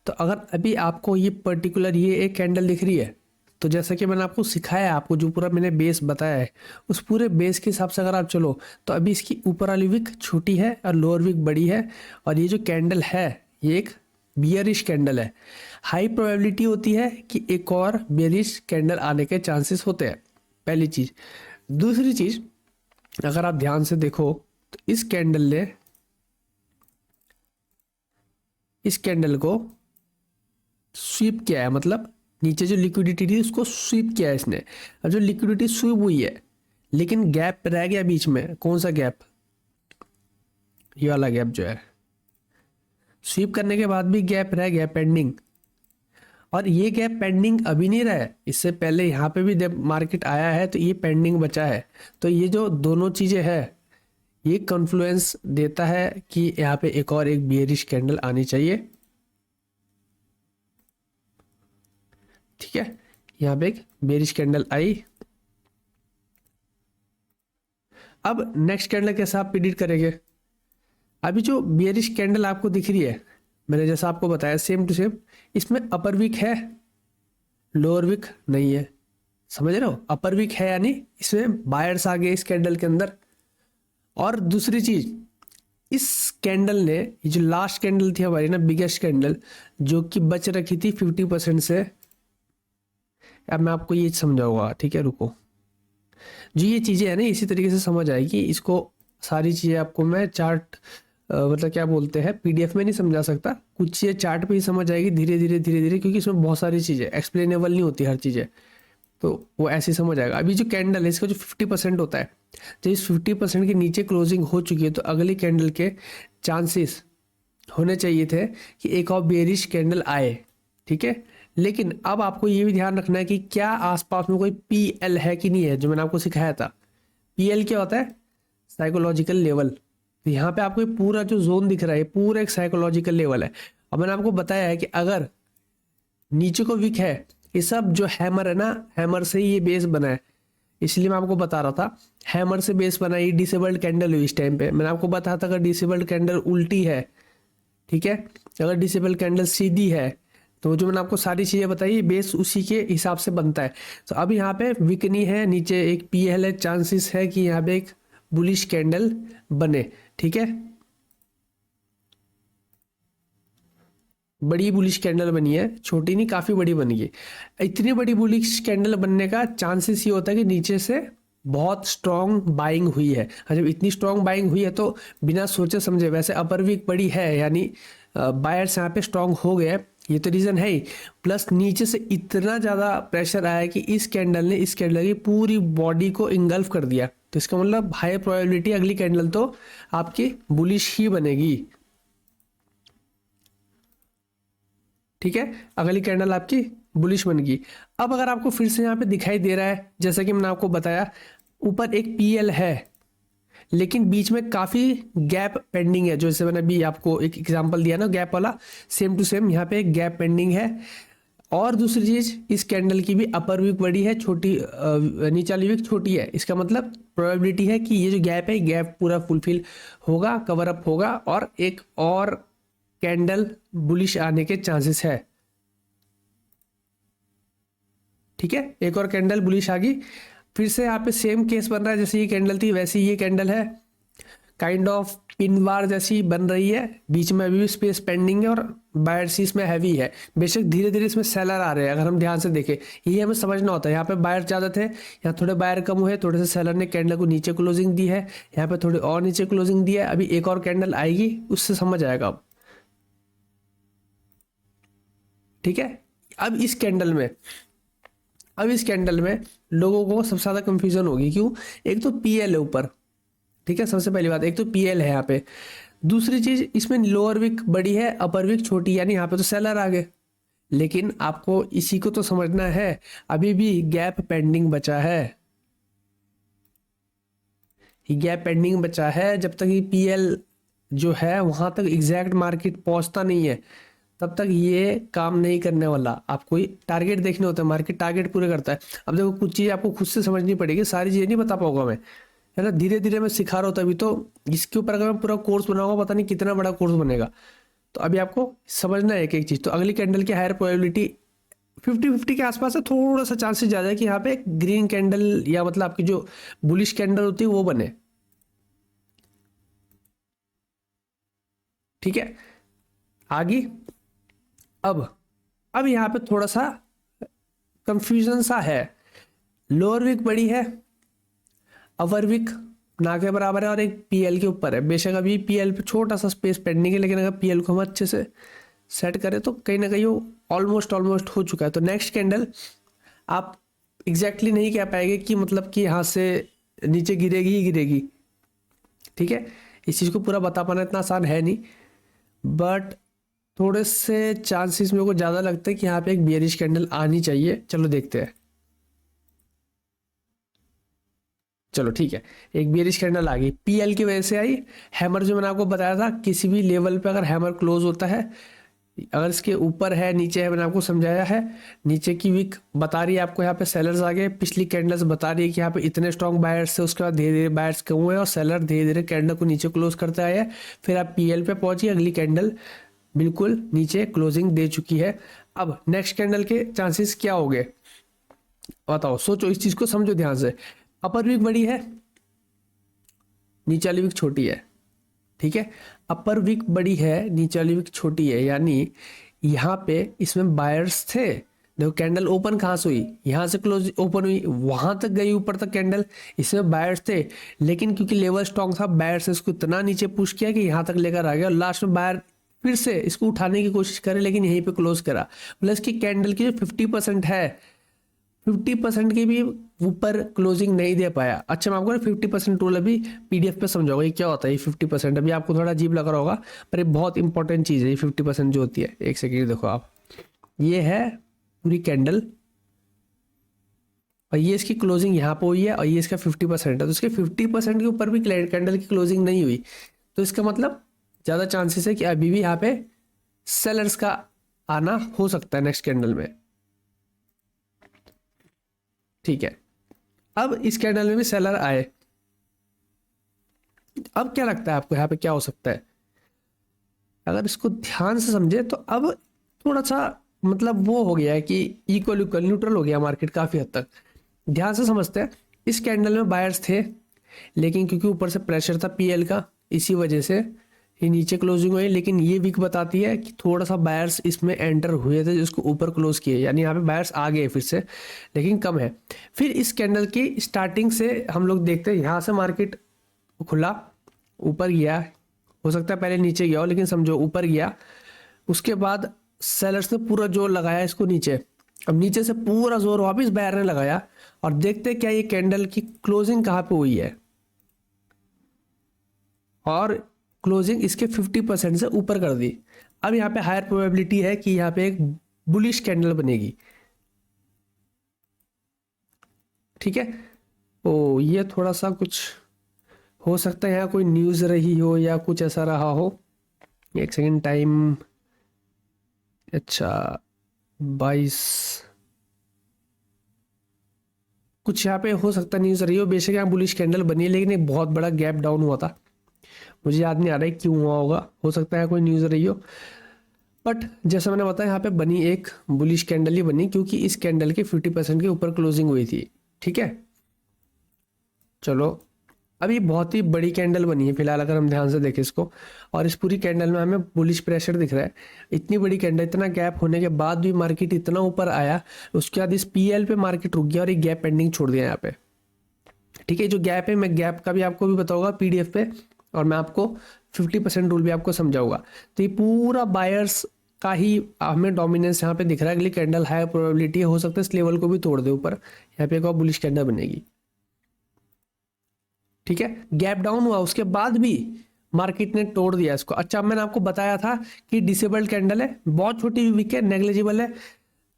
तो अगर अभी आपको ये पर्टिकुलर ये एक कैंडल दिख रही है, तो जैसा कि मैंने आपको सिखाया, आपको जो पूरा मैंने बेस बताया है, उस पूरे बेस के हिसाब से अगर आप चलो, तो अभी इसकी ऊपर वाली विक छोटी है और लोअर विक बड़ी है। और ये जो कैंडल है, ये एक बियरिश कैंडल है। हाई प्रोबेबिलिटी होती है कि एक और बियरिश कैंडल आने के चांसेस होते हैं, पहली चीज़। दूसरी चीज़, अगर आप ध्यान से देखो, तो इस कैंडल ने इस कैंडल को स्वीप किया है, मतलब नीचे जो लिक्विडिटी थी उसको स्वीप किया है इसने। अब जो लिक्विडिटी स्वीप हुई है, लेकिन गैप रह गया बीच में। कौन सा गैप, ये वाला गैप जो है, स्वीप करने के बाद भी गैप रह गया पेंडिंग। और ये गैप पेंडिंग अभी नहीं रहा है, इससे पहले यहाँ पे भी जब मार्केट आया है तो ये पेंडिंग बचा है। तो ये जो दोनों चीज़ें हैं, ये कॉन्फ्लुएंस देता है कि यहाँ पे एक और एक बियरिश कैंडल आनी चाहिए, ठीक है। यहाँ पे एक बेरिश कैंडल आई। अब नेक्स्ट कैंडल कैसे आप प्रिडिक्ट करेंगे। अभी जो बेरिश कैंडल आपको दिख रही है, मैंने जैसा आपको बताया सेम टू सेम, इसमें अपर वीक है, लोअर वीक नहीं है। समझ रहे हो, अपर वीक है यानी इसमें बायर्स आ गए इस कैंडल के अंदर। और दूसरी चीज, इस कैंडल ने, ये जो लास्ट कैंडल थी हमारी ना, बिगेस्ट कैंडल, जो कि बच रखी थी 50% से। अब मैं आपको ये समझाऊंगा, ठीक है, रुको। जो ये चीज़ें हैं ना, इसी तरीके से समझ आएगी। इसको सारी चीज़ें आपको मैं चार्ट मतलब क्या बोलते हैं, पीडीएफ में नहीं समझा सकता। कुछ चीज़ें चार्ट पे ही समझ आएगी, धीरे धीरे धीरे धीरे, क्योंकि इसमें बहुत सारी चीज़ें एक्सप्लेनेबल नहीं होती हर चीज़ें, तो वो ऐसे ही समझ आएगा। अभी जो कैंडल है, इसका जो 50% होता है, तो इस 50% के नीचे क्लोजिंग हो चुकी है, तो अगली कैंडल के चांसेस होने चाहिए थे कि एक और बेरिश कैंडल आए, ठीक है। लेकिन अब आपको ये भी ध्यान रखना है कि क्या आसपास में कोई पीएल है कि नहीं है, जो मैंने आपको सिखाया था। पीएल क्या होता है, साइकोलॉजिकल लेवल। तो यहाँ पे आपको पूरा जो जोन दिख रहा है, पूरा एक साइकोलॉजिकल लेवल है। और मैंने आपको बताया है कि अगर नीचे को वीक है, ये सब जो हैमर है ना, हैमर से ही ये बेस बना है, इसलिए मैं आपको बता रहा था, हैमर से बेस बना। ये डिसेबल्ड कैंडल हुई इस टाइम पे। मैंने आपको बताया था, अगर डिसेबल्ड कैंडल उल्टी है, ठीक है, अगर डिसेबल्ड कैंडल सीधी है, तो जो मैंने आपको सारी चीज़ें बताई, बेस उसी के हिसाब से बनता है। तो अब यहाँ पे वीकनी है, नीचे एक पीएल है, चांसेस है कि यहाँ पे एक बुलिश कैंडल बने, ठीक है। बड़ी बुलिश कैंडल बनी है, छोटी नहीं, काफ़ी बड़ी बनी है। इतनी बड़ी बुलिश कैंडल बनने का चांसेस ये होता है कि नीचे से बहुत स्ट्रॉन्ग बाइंग हुई है। जब इतनी स्ट्रॉन्ग बाइंग हुई है, तो बिना सोचे समझे, वैसे अपर वीक बड़ी है, यानी बायर्स यहाँ पे स्ट्रॉन्ग हो गए, ये तो रीज़न है ही। प्लस नीचे से इतना ज़्यादा प्रेशर आया कि इस कैंडल ने इस कैंडल की पूरी बॉडी को इंगल्फ कर दिया। तो इसका मतलब हाई प्रोबेबिलिटी अगली कैंडल तो आपकी बुलिश ही बनेगी, ठीक है। अगली कैंडल आपकी बुलिश बन गई। अब अगर आपको फिर से यहाँ पे दिखाई दे रहा है, जैसा कि मैंने आपको बताया, ऊपर एक पीएल है, लेकिन बीच में काफ़ी गैप पेंडिंग है। जैसे मैंने अभी आपको एक एग्जांपल दिया ना गैप वाला, सेम टू सेम यहाँ पे एक गैप पेंडिंग है। और दूसरी चीज, इस कैंडल की भी अपर विक बड़ी है, छोटी निचली विक छोटी है। इसका मतलब प्रोबेबिलिटी है कि ये जो गैप है, गैप पूरा फुलफिल होगा, कवर अप होगा, और एक और कैंडल बुलिश आने के चांसेस है। ठीक है, एक और कैंडल बुलिश आ गई। फिर से यहाँ पे सेम केस बन रहा है, जैसे ये कैंडल थी वैसे ये कैंडल है, काइंड ऑफ पिन बार जैसी बन रही है। बीच में अभी भी स्पेस पेंडिंग है और बायर्स इसमें हैवी है। बेशक धीरे धीरे इसमें सेलर आ रहे हैं, अगर हम ध्यान से देखें ये हमें समझना होता है। यहाँ पे बायर ज़्यादा थे, यहाँ थोड़े बायर कम हुए, थोड़े से सेलर ने कैंडल को नीचे क्लोजिंग दी है, यहाँ पे थोड़ी और नीचे क्लोजिंग दी है। अभी एक और कैंडल आएगी, उससे समझ आएगा अब। ठीक है, अब इस कैंडल में लोगों को सबसे ज़्यादा कंफ्यूजन होगी। क्यों? एक तो पीएल है ऊपर, ठीक है, सबसे पहली बात एक तो पीएल है यहाँ पे। दूसरी चीज, इसमें लोअर विक बड़ी है, अपर विक छोटी, यानी यहाँ पे तो सेलर आ गए। लेकिन आपको इसी को तो समझना है, अभी भी गैप पेंडिंग बचा है। गैप पेंडिंग बचा है, जब तक ये पीएल जो है वहां तक एग्जैक्ट मार्केट पहुंचता नहीं है तब तक ये काम नहीं करने वाला। आपको टारगेट देखने होते हैं, मार्केट टारगेट पूरे करता है। अब देखो कुछ चीज़ आपको खुद से समझनी पड़ेगी, सारी चीज़ें नहीं बता पाऊंगा मैं, है ना। धीरे धीरे मैं सिखा रहा हूँ, तभी तो इसके ऊपर अगर मैं पूरा कोर्स बनाऊंगा पता नहीं कितना बड़ा कोर्स बनेगा। तो अभी आपको समझना है एक एक चीज़। तो अगली कैंडल की हायर प्रोबेबिलिटी 50-50 के आसपास है, थोड़ा सा चांसेस ज़्यादा है कि यहाँ पे ग्रीन कैंडल या मतलब आपकी जो बुलिश कैंडल होती है वो बने। ठीक है, आगे अब यहाँ पे थोड़ा सा कंफ्यूजन सा है। लोअर विक बड़ी है, अपर विक ना के बराबर है, और एक पीएल के ऊपर है। बेशक अभी पीएल पे छोटा सा स्पेस पेंडिंग है, लेकिन अगर पीएल को हम अच्छे से सेट करें तो कहीं ना कहीं वो ऑलमोस्ट हो चुका है। तो नेक्स्ट कैंडल आप एग्जैक्टली नहीं कह पाएंगे कि मतलब कि यहाँ से नीचे गिरेगी ही गिरेगी। ठीक है, इस चीज़ को पूरा बता पाना इतना आसान है नहीं, बट थोड़े से चांसेस मेरे को ज़्यादा लगता है कि यहाँ पे एक बियरिश कैंडल आनी चाहिए। चलो देखते हैं। चलो ठीक है, एक बियरिश कैंडल आ गई, पीएल की वजह से आई। हैमर जो मैंने आपको बताया था, किसी भी लेवल पे अगर हैमर क्लोज होता है, अगर इसके ऊपर है नीचे है, मैंने आपको समझाया है। नीचे की वीक बता रही है आपको, यहाँ पे सेलर्स आ गए। पिछली कैंडल्स बता रही है कि यहाँ पे इतने स्ट्रॉन्ग बायर्स थे, उसके बाद धीरे धीरे बायर्स कम हुए और सेलर धीरे धीरे कैंडल को नीचे क्लोज करते आए। फिर आप पीएल पे पहुंची, अगली कैंडल बिल्कुल नीचे क्लोजिंग दे चुकी है। अब नेक्स्ट कैंडल के चांसेस क्या हो गए बताओ, सोचो, इस चीज को समझो ध्यान से। अपर वीक बड़ी है, नीचे वाली वीक छोटी है। ठीक है, अपर वीक बड़ी है, नीचे वाली वीक छोटी है, यानी यहाँ पे इसमें बायर्स थे। देखो कैंडल ओपन कहाँ से हुई, यहाँ से क्लोज ओपन हुई, वहां तक गई ऊपर तक कैंडल, इसमें बायर्स थे। लेकिन क्योंकि लेवल स्ट्रॉन्ग था, बायर्स इसको इतना नीचे पुश किया कि यहाँ तक लेकर आ गया, और लास्ट में बायर फिर से इसको उठाने की कोशिश करे, लेकिन यहीं पे क्लोज करा। प्लस की कैंडल की जो 50% है, 50% की भी ऊपर क्लोजिंग नहीं दे पाया। अच्छा, मैं आपको 50% रूल अभी पीडीएफ पे समझाऊंगा ये क्या होता है। ये 50% अभी आपको थोड़ा अजीब लग रहा होगा, पर ये बहुत इंपॉर्टेंट चीज़ है। ये 50% जो होती है, एक सेकेंड देखो आप, ये है पूरी कैंडल, और ये इसकी क्लोजिंग यहाँ पे हुई है, और ये इसका 50% है। तो इसके 50% के ऊपर भी कैंडल की क्लोजिंग नहीं हुई, तो इसका मतलब ज़्यादा चांसेस है कि अभी भी यहाँ पे सेलर्स का आना हो सकता है नेक्स्ट कैंडल में। ठीक है, अब इस कैंडल में भी सेलर आए। अब क्या लगता है आपको यहाँ पे क्या हो सकता है? अगर इसको ध्यान से समझे तो अब थोड़ा सा मतलब वो हो गया है कि इक्वल इक्वल न्यूट्रल हो गया मार्केट काफी हद तक। ध्यान से समझते हैं, इस कैंडल में बायर्स थे, लेकिन क्योंकि ऊपर से प्रेशर था पीएल का, इसी वजह से ये नीचे क्लोजिंग हुई। लेकिन ये वीक बताती है कि थोड़ा सा बायर्स इसमें एंटर हुए थे, जिसको ऊपर क्लोज किए, यानी यहाँ पे बायर्स आ गए फिर से, लेकिन कम है। फिर इस कैंडल की स्टार्टिंग से हम लोग देखते हैं, यहाँ से मार्केट खुला, ऊपर गया, हो सकता है पहले नीचे गया हो, लेकिन समझो ऊपर गया। उसके बाद सेलर्स ने पूरा जोर लगाया इसको नीचे। अब नीचे से पूरा जोर वापिस बायर ने लगाया, और देखते हैं क्या ये कैंडल की क्लोजिंग कहाँ पे हुई है, और क्लोजिंग इसके 50% से ऊपर कर दी। अब यहाँ पे हायर प्रोबेबिलिटी है कि यहाँ पे एक बुलिश कैंडल बनेगी। ठीक है, ओ ये थोड़ा सा कुछ हो सकता है यहाँ कोई न्यूज़ रही हो या कुछ ऐसा रहा हो। एक सेकेंड टाइम, अच्छा 22, कुछ यहाँ पे हो सकता है न्यूज़ रही हो। बेशक यहाँ बुलिश कैंडल बनी है, लेकिन एक बहुत बड़ा गैप डाउन हुआ था। मुझे याद नहीं आ रहा है क्यों हुआ होगा, हो सकता है कोई न्यूज़ रही हो। बट जैसा मैंने बताया, यहाँ पे बनी एक बुलिश कैंडल ही बनी, क्योंकि इस कैंडल के 50% के ऊपर क्लोजिंग हुई थी। ठीक है, चलो अब ये बहुत ही बड़ी कैंडल बनी है फिलहाल, अगर हम ध्यान से देखें इसको, और इस पूरी कैंडल में हमें बुलिश प्रेशर दिख रहा है। इतनी बड़ी कैंडल, इतना गैप होने के बाद भी मार्केट इतना ऊपर आया, उसके बाद इस पीएल पे मार्केट रुक गया और एक गैप पेंडिंग छोड़ दिया यहाँ पे। ठीक है, जो गैप है, मैं गैप का भी आपको भी बताऊंगा पीडीएफ पे, और मैं आपको 50% रूल भी आपको समझाऊंगा। तो ये पूरा बायर्स का ही हमें डोमिनेंस यहाँ पे दिख रहा है। अगली कैंडल हाई प्रोबेबिलिटी हो सकता है इस लेवल को भी तोड़ दे ऊपर, यहाँ पे एक और बुलिश कैंडल बनेगी। ठीक है, गैप डाउन हुआ, उसके बाद भी मार्केट ने तोड़ दिया इसको। अच्छा, अब मैंने आपको बताया था कि डिसेबल्ड कैंडल है, बहुत छोटी वीक है, नेग्लिजिबल है।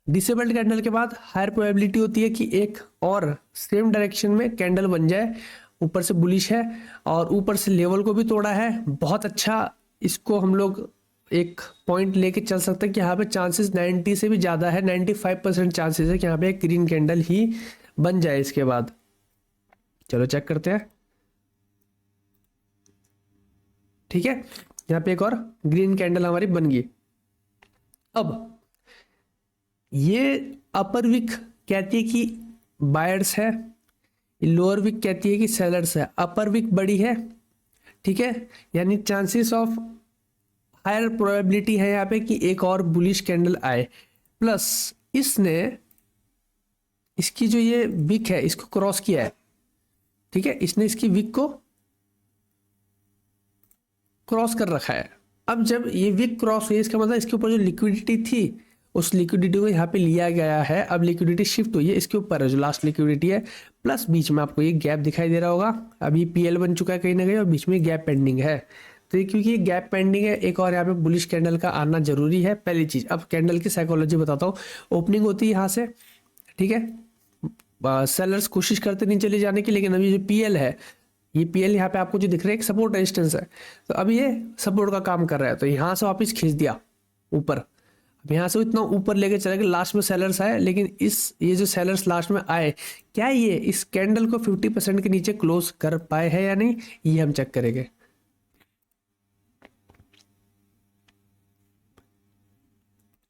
डिसेबल्ड कैंडल के बाद हायर प्रोबेबिलिटी होती है कि एक और सेम डायरेक्शन में कैंडल बन जाए, ऊपर से बुलिश है और ऊपर से लेवल को भी तोड़ा है। बहुत अच्छा, इसको हम लोग एक पॉइंट लेके चल सकते हैं कि यहाँ पे चांसेस 90 से भी ज़्यादा है, 95% चांसेस है कि यहाँ पे एक ग्रीन कैंडल ही बन जाए इसके बाद। चलो चेक करते हैं। ठीक है, यहाँ पे एक और ग्रीन कैंडल हमारी बन गई। अब ये अपर विक कहती है कि बायर्स है, लोअर विक कहती है कि सेलर्स है। अपर विक बड़ी है, ठीक है, यानी चांसेस ऑफ हायर प्रोबेबिलिटी है यहाँ पे कि एक और बुलिश कैंडल आए। प्लस इसने इसकी जो ये विक है इसको क्रॉस किया है। ठीक है, इसने इसकी विक को क्रॉस कर रखा है। अब जब ये विक क्रॉस हुई, इसका मतलब इसके ऊपर जो लिक्विडिटी थी उस लिक्विडिटी को यहाँ पे लिया गया है। अब लिक्विडिटी शिफ्ट हुई है इसके ऊपर है, जो लास्ट लिक्विडिटी है। प्लस बीच में आपको ये गैप दिखाई दे रहा होगा, अभी पीएल बन चुका है कहीं ना कहीं, और बीच में गैप पेंडिंग है। तो ये क्योंकि ये गैप पेंडिंग है, एक और यहाँ पे बुलिश कैंडल का आना जरूरी है, पहली चीज। अब कैंडल की साइकोलॉजी बताता हूँ। ओपनिंग होती है यहाँ से, ठीक है, सेलर्स कोशिश करते नहीं चले जाने की, लेकिन अभी जो पीएल है, ये पीएल यहाँ पे आपको जो दिख रहा है एक सपोर्ट रेजिस्टेंस है, तो अब ये सपोर्ट का काम कर रहा है। तो यहाँ से वापस खींच दिया ऊपर, अब यहाँ से इतना ऊपर लेके चले गए, लास्ट में सेलर्स आए। लेकिन ये जो सेलर्स लास्ट में आए, क्या ये इस कैंडल को 50% के नीचे क्लोज कर पाए हैं या नहीं, ये हम चेक करेंगे।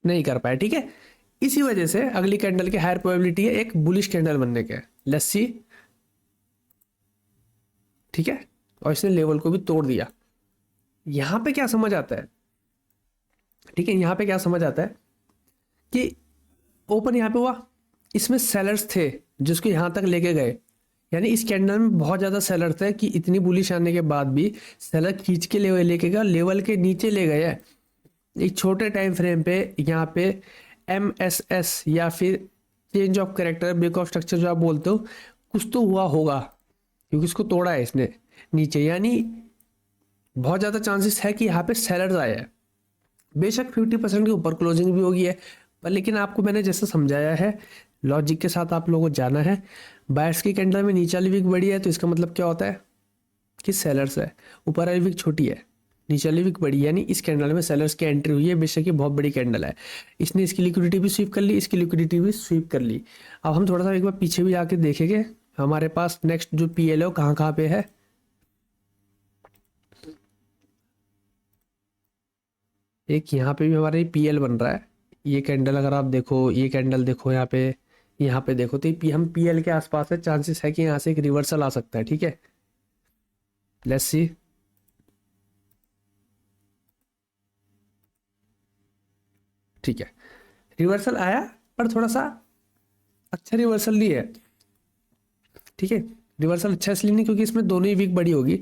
नहीं कर पाए, ठीक है। इसी वजह से अगली कैंडल की हायर प्रोबेबिलिटी है एक बुलिश कैंडल बनने के। लेट्स सी, ठीक है, और इसने लेवल को भी तोड़ दिया। यहां पे क्या समझ आता है, ठीक है, यहां पे क्या समझ आता है कि ओपन यहां पे हुआ, इसमें सेलर्स थे जिसको यहां तक लेके गए, यानी इस कैंडल में बहुत ज्यादा सेलर थे कि इतनी बुलिश आने के बाद भी सेलर खींच के लेके गया, लेवल के नीचे ले गए। एक छोटे टाइम फ्रेम पे यहाँ पे MSS या फिर change of character, break of structure जो आप बोलते हो, कुछ तो हुआ होगा, क्योंकि इसको तोड़ा है इसने नीचे, यानी बहुत ज़्यादा चांसेस है कि यहाँ पे सेलर्स आए हैं। बेशक 50% के ऊपर क्लोजिंग भी होगी है, पर लेकिन आपको मैंने जैसे समझाया है, लॉजिक के साथ आप लोगों को जाना है। बायर्स की कैंडल में नीचे वाली विक बड़ी है, तो इसका मतलब क्या होता है कि सेलर्स है। ऊपर वाली विक छोटी है, नीचे वाली विक बड़ी है, यानी इस कैंडल में सेलर्स की एंट्री हुई है। बेशक ये बहुत बड़ी कैंडल है, इसने इसकी लिक्विडिटी भी स्वीप कर ली, इसकी लिक्विडिटी भी स्वीप कर ली। अब हम थोड़ा सा एक बार पीछे भी आके देखेंगे, हमारे पास नेक्स्ट जो पीएल है वो कहाँ कहाँ पे है। एक यहाँ पे भी हमारा पीएल बन रहा है। ये कैंडल अगर आप देखो, ये कैंडल देखो यहाँ पे देखो, तो हम पीएल के आसपास है। चांसेस है कि यहाँ से एक रिवर्सल आ सकता है, ठीक है। लेट्स सी, ठीक है, रिवर्सल आया, पर थोड़ा सा अच्छा रिवर्सल नहीं है, ठीक है। रिवर्सल अच्छा इसलिए नहीं क्योंकि इसमें दोनों ही वीक बड़ी होगी।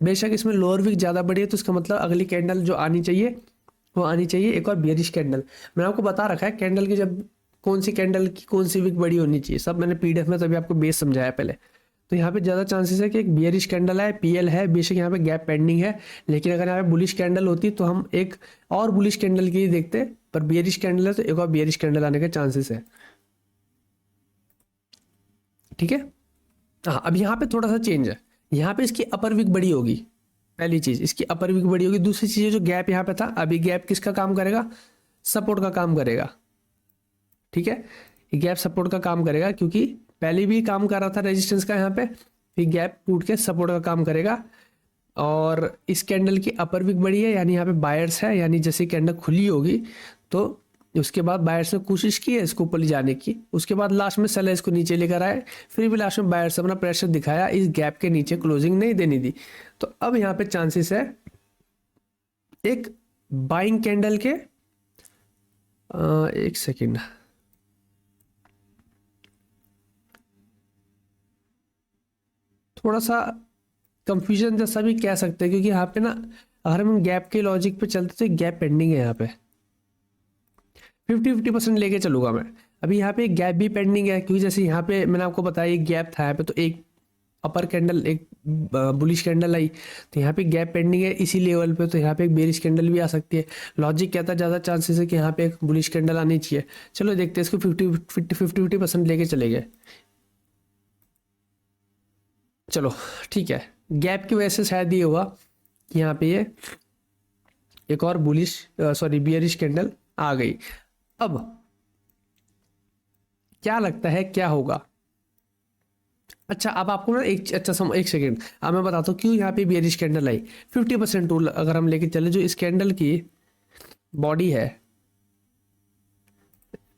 बेशक इसमें लोअर वीक ज़्यादा बड़ी है, तो इसका मतलब अगली कैंडल जो आनी चाहिए वो आनी चाहिए एक और बियरिश कैंडल। मैंने आपको बता रखा है कैंडल की, जब कौन सी कैंडल की कौन सी वीक बड़ी होनी चाहिए, सब मैंने पीडीएफ में तभी आपको बेस समझाया पहले। तो यहाँ पे ज़्यादा चांसेस है कि एक बियरिश कैंडल है, पीएल है। बेशक यहाँ पे गैप पेंडिंग है, लेकिन अगर यहाँ पे बुलिश कैंडल होती तो हम एक और बुलिश कैंडल की देखते, पर बियरिश कैंडल है तो एक और बियरिश कैंडल आने के चांसेस है, ठीक है। हाँ, अब यहाँ पे थोड़ा सा चेंज है। यहाँ पे इसकी अपर विक बड़ी होगी, पहली चीज इसकी अपर विक बड़ी होगी। दूसरी चीज जो गैप यहाँ पे था, अभी गैप किसका काम करेगा, सपोर्ट का काम करेगा। ठीक है, ये गैप सपोर्ट का काम करेगा, क्योंकि पहले भी काम कर रहा था रेजिस्टेंस का यहाँ पे, फिर गैप टूट के सपोर्ट का काम करेगा। और इस कैंडल की अपर विक बड़ी है, यानी यहाँ पे बायर्स है, यानी जैसे कैंडल खुली होगी तो उसके बाद बायर्स ने कोशिश की है इसको ऊपर ले जाने की, उसके बाद लास्ट में सेलर इसको नीचे लेकर आए, फिर भी लास्ट में बायर्स अपना प्रेशर दिखाया, इस गैप के नीचे क्लोजिंग नहीं देनी दी। तो अब यहाँ पे चांसेस है एक बाइंग कैंडल के, एक सेकेंड, थोड़ा सा कंफ्यूजन जैसा भी कह सकते हैं, क्योंकि यहाँ पे ना अगर हम गैप के लॉजिक पे चलते तो गैप पेंडिंग है। यहाँ पे 50-50% लेके चलूंगा मैं। अभी यहाँ पे एक गैप भी पेंडिंग है, क्योंकि जैसे यहाँ पे मैंने आपको बताया एक गैप था यहाँ पे, तो एक अपर कैंडल, एक बुलिश कैंडल आई, तो यहाँ पे गैप पेंडिंग है इसी लेवल पे, तो यहाँ पे एक बेरिश कैंडल भी आ सकती है। लॉजिक कहता है ज़्यादा चांसेस है कि यहाँ पे एक बुलिश कैंडल आनी चाहिए। चलो देखते हैं इसको 50-50% लेके चले गए। चलो ठीक है, गैप की वजह से शायद ये हुआ कि यहाँ पे ये एक और बुलिश बियरिश कैंडल आ गई। अब क्या लगता है क्या होगा? अच्छा, अब आपको ना एक सेकेंड, अब मैं बताता हूँ क्यों यहाँ पे बियरिश कैंडल आई। 50% टूल अगर हम लेके चले, जो इस कैंडल की बॉडी है,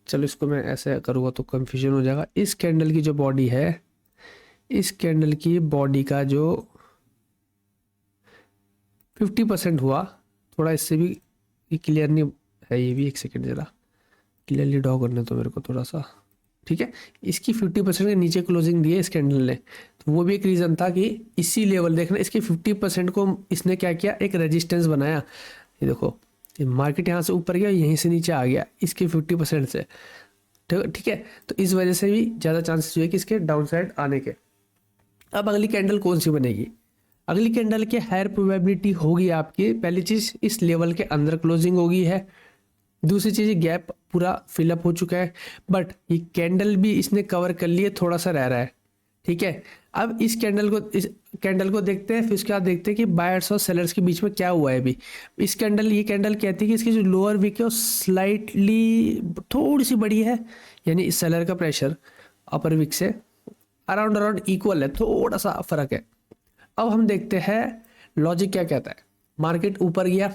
चलो इसको मैं ऐसे करूँगा तो कंफ्यूजन हो जाएगा। इस कैंडल की जो बॉडी है, इस कैंडल की बॉडी का जो 50% हुआ, थोड़ा इससे भी क्लियर नहीं है ये भी, एक सेकेंड जरा क्लियरली ड्रॉ करने तो मेरे को थोड़ा सा। ठीक है, इसकी 50% के नीचे क्लोजिंग दी है इस कैंडल ने, तो वो भी एक रीज़न था कि इसी लेवल देखना, इसके 50% को इसने क्या किया, एक रेजिस्टेंस बनाया। ये देखो, ये मार्केट यहाँ से ऊपर गया, यहीं से नीचे आ गया इसके 50% से। ठीक है, तो इस वजह से भी ज़्यादा चांसेस हुए कि इसके डाउन साइड आने के। अब अगली कैंडल कौन सी बनेगी? अगली कैंडल की हायर प्रोबेबिलिटी होगी आपकी, पहली चीज़ इस लेवल के अंदर क्लोजिंग होगी है, दूसरी चीज़ गैप पूरा फिलअप हो चुका है, बट ये कैंडल भी इसने कवर कर लिए, थोड़ा सा रह रहा है। ठीक है, अब इस कैंडल को देखते हैं, फिर उसके बाद देखते हैं कि बायर्स और सेलर्स के बीच में क्या हुआ है। अभी ये कैंडल कहती है कि इसकी जो लोअर विक है वो स्लाइटली थोड़ी सी बड़ी है, यानी इस सेलर का प्रेशर अपर विक से अराउंड इक्वल है, थोड़ा सा फर्क है। अब हम देखते हैं लॉजिक क्या कहता है। मार्केट ऊपर गया,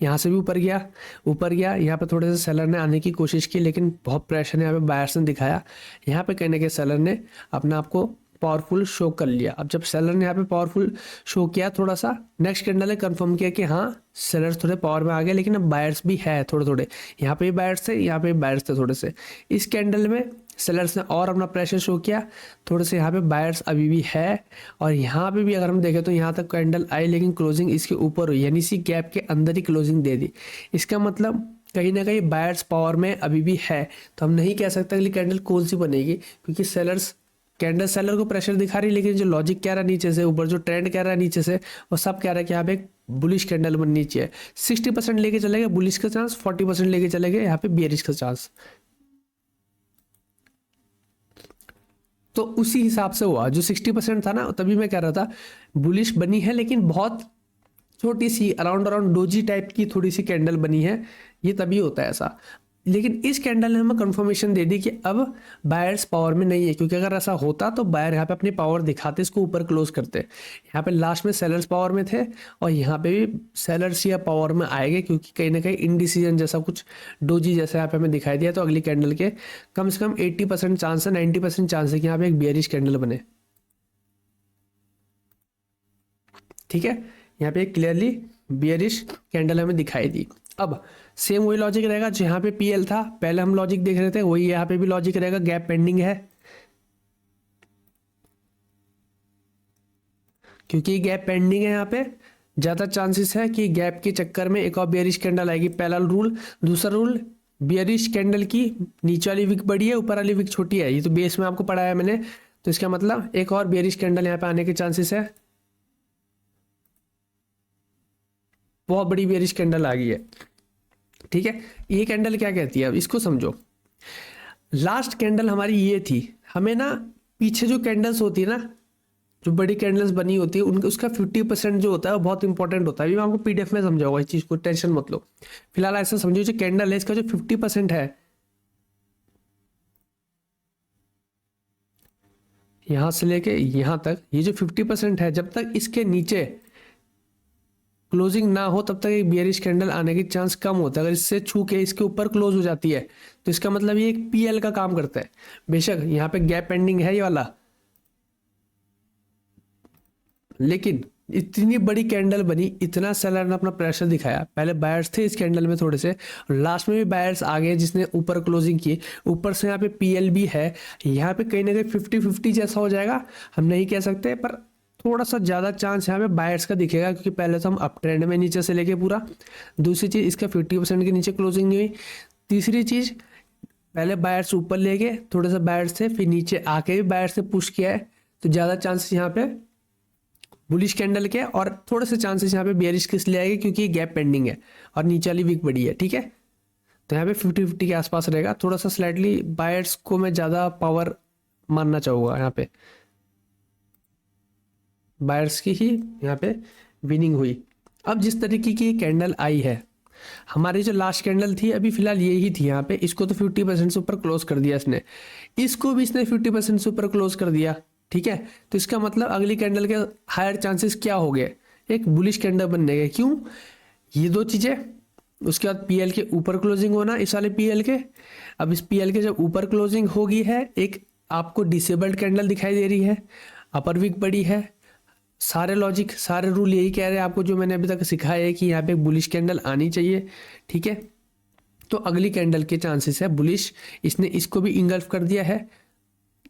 यहाँ से भी ऊपर गया, यहाँ पे थोड़े से सेलर ने आने की कोशिश की, लेकिन बहुत प्रेशर यहाँ पे बायर्स ने दिखाया। यहाँ पे कहने के सेलर ने अपने आप को पावरफुल शो कर लिया। अब जब सेलर ने यहाँ पे पावरफुल शो किया, थोड़ा सा नेक्स्ट कैंडल ने कंफर्म किया कि हाँ सेलर्स थोड़े पावर में आ गए, लेकिन अब बायर्स भी है थोड़े। यहाँ पे भी बायर्स थे, यहाँ पे भी बायर्स थे थोड़े से। इस कैंडल में सेलर्स ने और अपना प्रेशर शो किया, थोड़े से यहाँ पे बायर्स अभी भी है। और यहाँ पे भी अगर हम देखें तो यहाँ तक कैंडल आई, लेकिन क्लोजिंग इसके ऊपर हुई, यानी इसी गैप के अंदर ही क्लोजिंग दे दी। इसका मतलब कहीं ना कहीं बायर्स पावर में अभी भी है। तो हम नहीं कह सकते अगली कैंडल कौन सी बनेगी, क्योंकि कैंडल सेलर को प्रेशर दिखा रही है, लेकिन जो लॉजिक कह रहा है नीचे से ऊपर, जो ट्रेंड कह रहा है नीचे से, वो सब कह रहा है कि यहाँ पे एक बुलिश कैंडल बननी चाहिए। 60% लेके चलेगा बुलिश का चांस, 40% लेके चलेगा यहाँ पे बियरिश का चांस। तो उसी हिसाब से हुआ, जो 60% था ना, तभी मैं कह रहा था बुलिश बनी है, लेकिन बहुत छोटी सी अराउंड डोजी टाइप की थोड़ी सी कैंडल बनी है, ये तभी होता है ऐसा। लेकिन इस कैंडल ने हमें कंफर्मेशन दे दी कि अब बायर्स पावर में नहीं है, क्योंकि अगर ऐसा होता तो बायर यहाँ पे अपनी पावर दिखाते, इसको ऊपर क्लोज करते। यहाँ पे लास्ट में सेलर्स पावर में थे, और यहाँ पे भी सेलर्स या पावर में आएंगे, क्योंकि कहीं ना कहीं इनडिसीजन जैसा कुछ डोजी जैसा यहाँ पे हमें दिखाई दिया। तो अगली कैंडल के कम से कम 80% चांस है, 90% चांस है कि यहाँ पे एक बियरिश कैंडल बने। ठीक है, यहाँ पे क्लियरली बियरिश कैंडल हमें दिखाई दी। अब सेम वही लॉजिक रहेगा जो यहाँ पे पीएल था, पहले हम लॉजिक देख रहे थे, वही यहाँ पे भी लॉजिक रहेगा। गैप पेंडिंग है, क्योंकि गैप पेंडिंग है, यहाँ पे ज़्यादा चांसेस है कि गैप के चक्कर में एक और बियरिश कैंडल आएगी। पहला रूल। दूसरा रूल, बियरिश कैंडल की नीचे वाली विक बड़ी है, ऊपर वाली विक छोटी है, ये तो बेस में आपको पढ़ाया मैंने। तो इसका मतलब एक और बियरिश कैंडल यहाँ पे आने के चांसेस है, बहुत बड़ी बियरिश कैंडल आ गई है। ठीक है, ये कैंडल क्या कहती है, अब इसको समझो। लास्ट कैंडल हमारी ये थी, हमें ना पीछे जो कैंडल्स होती है ना, जो बड़ी कैंडल्स बनी होती है उनका उसका 50% जो होता है वो बहुत इंपॉर्टेंट होता है। अभी मैं आपको पीडीएफ में समझाऊंगा इस चीज़ को, टेंशन मत लो। फिलहाल ऐसा समझो जो कैंडल है इसका जो 50% है, यहाँ से लेके यहाँ तक, ये जो 50% है, जब तक इसके नीचे क्लोजिंग ना हो तब तक एक बियरिश कैंडल आने की चांस कम होता है। अगर इससे छू के इसके ऊपर क्लोज हो जाती है तो इसका मतलब ये एक पीएल का काम करता है। बेशक यहाँ पे गैप पेंडिंग है ये वाला, लेकिन इतनी बड़ी कैंडल बनी, इतना सेलर ने अपना प्रेशर दिखाया। पहले बायर्स थे इस कैंडल में थोड़े से, लास्ट में भी बायर्स आ गए जिसने ऊपर क्लोजिंग की। ऊपर से यहाँ पे पीएल भी है, यहाँ पे कहीं ना कहीं 50-50 जैसा हो जाएगा, हम नहीं कह सकते, पर थोड़ा सा ज़्यादा चांस यहाँ पे बायर्स का दिखेगा, क्योंकि पहले तो हम अप ट्रेंड में नीचे से लेके पूरा। दूसरी चीज़, इसका 50% के नीचे क्लोजिंग नहीं हुई। तीसरी चीज़, पहले बायर्स ऊपर ले गए, थोड़े से बायर्स थे, फिर नीचे आके भी बायर्स ने पुश किया है, तो ज़्यादा चांसेस यहाँ पे बुलिश कैंडल के, और थोड़े से चांसेस यहाँ पे बेयरिश किस लिए आएगी क्योंकि गैप पेंडिंग है और नीचे वाली वीक बड़ी है। ठीक है, तो यहाँ पे 50-50 के आसपास रहेगा। थोड़ा सा स्लाइटली बायर्स को मैं ज़्यादा पावर मानना चाहूँगा, यहाँ पे बायर्स की ही यहाँ पे विनिंग हुई। अब जिस तरीके की कैंडल आई है, हमारी जो लास्ट कैंडल थी अभी फिलहाल यही थी यहाँ पे, इसको तो 50% से ऊपर क्लोज कर दिया इसने, इसको भी इसने 50% से ऊपर क्लोज कर दिया। ठीक है, तो इसका मतलब अगली कैंडल के हायर चांसेस क्या हो गए, एक बुलिश कैंडल बनने के। क्यों? ये दो चीज़ें, उसके बाद पीएल के ऊपर क्लोजिंग होना इस वाले पीएल के। अब इस पीएल के जब ऊपर क्लोजिंग होगी है, एक आपको डिसेबल्ड कैंडल दिखाई दे रही है, अपर वीक बड़ी है, सारे लॉजिक सारे रूल यही कह रहे हैं आपको जो मैंने अभी तक सिखाया है कि यहाँ पे एक बुलिश कैंडल आनी चाहिए। ठीक है, तो अगली कैंडल के चांसेस है बुलिश, इसने इसको भी इंगल्फ कर दिया है,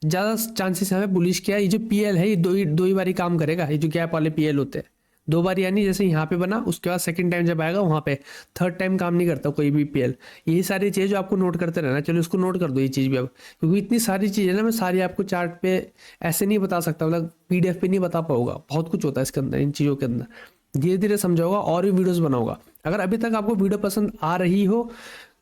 ज़्यादा चांसेस यहाँ पे बुलिश क्या है। ये जो पीएल है ये दो ही बारी काम करेगा, ये जो गैप वाले पीएल होते हैं दो बार, यानी जैसे यहाँ पे बना उसके बाद सेकंड टाइम जब आएगा वहाँ पे, थर्ड टाइम काम नहीं करता कोई भी पीएल। यही सारी चीज़ जो आपको नोट करते रहना। चलो इसको नोट कर दो ये चीज़ भी अब, क्योंकि इतनी सारी चीज़ें ना मैं सारी आपको चार्ट पे ऐसे नहीं बता सकता, मतलब पीडीएफ पे नहीं बता पाऊंगा, बहुत कुछ होता है इसके अंदर, इन चीज़ों के अंदर धीरे धीरे समझाऊंगा और भी वीडियोज़ बनाऊंगा। अगर अभी तक आपको वीडियो पसंद आ रही हो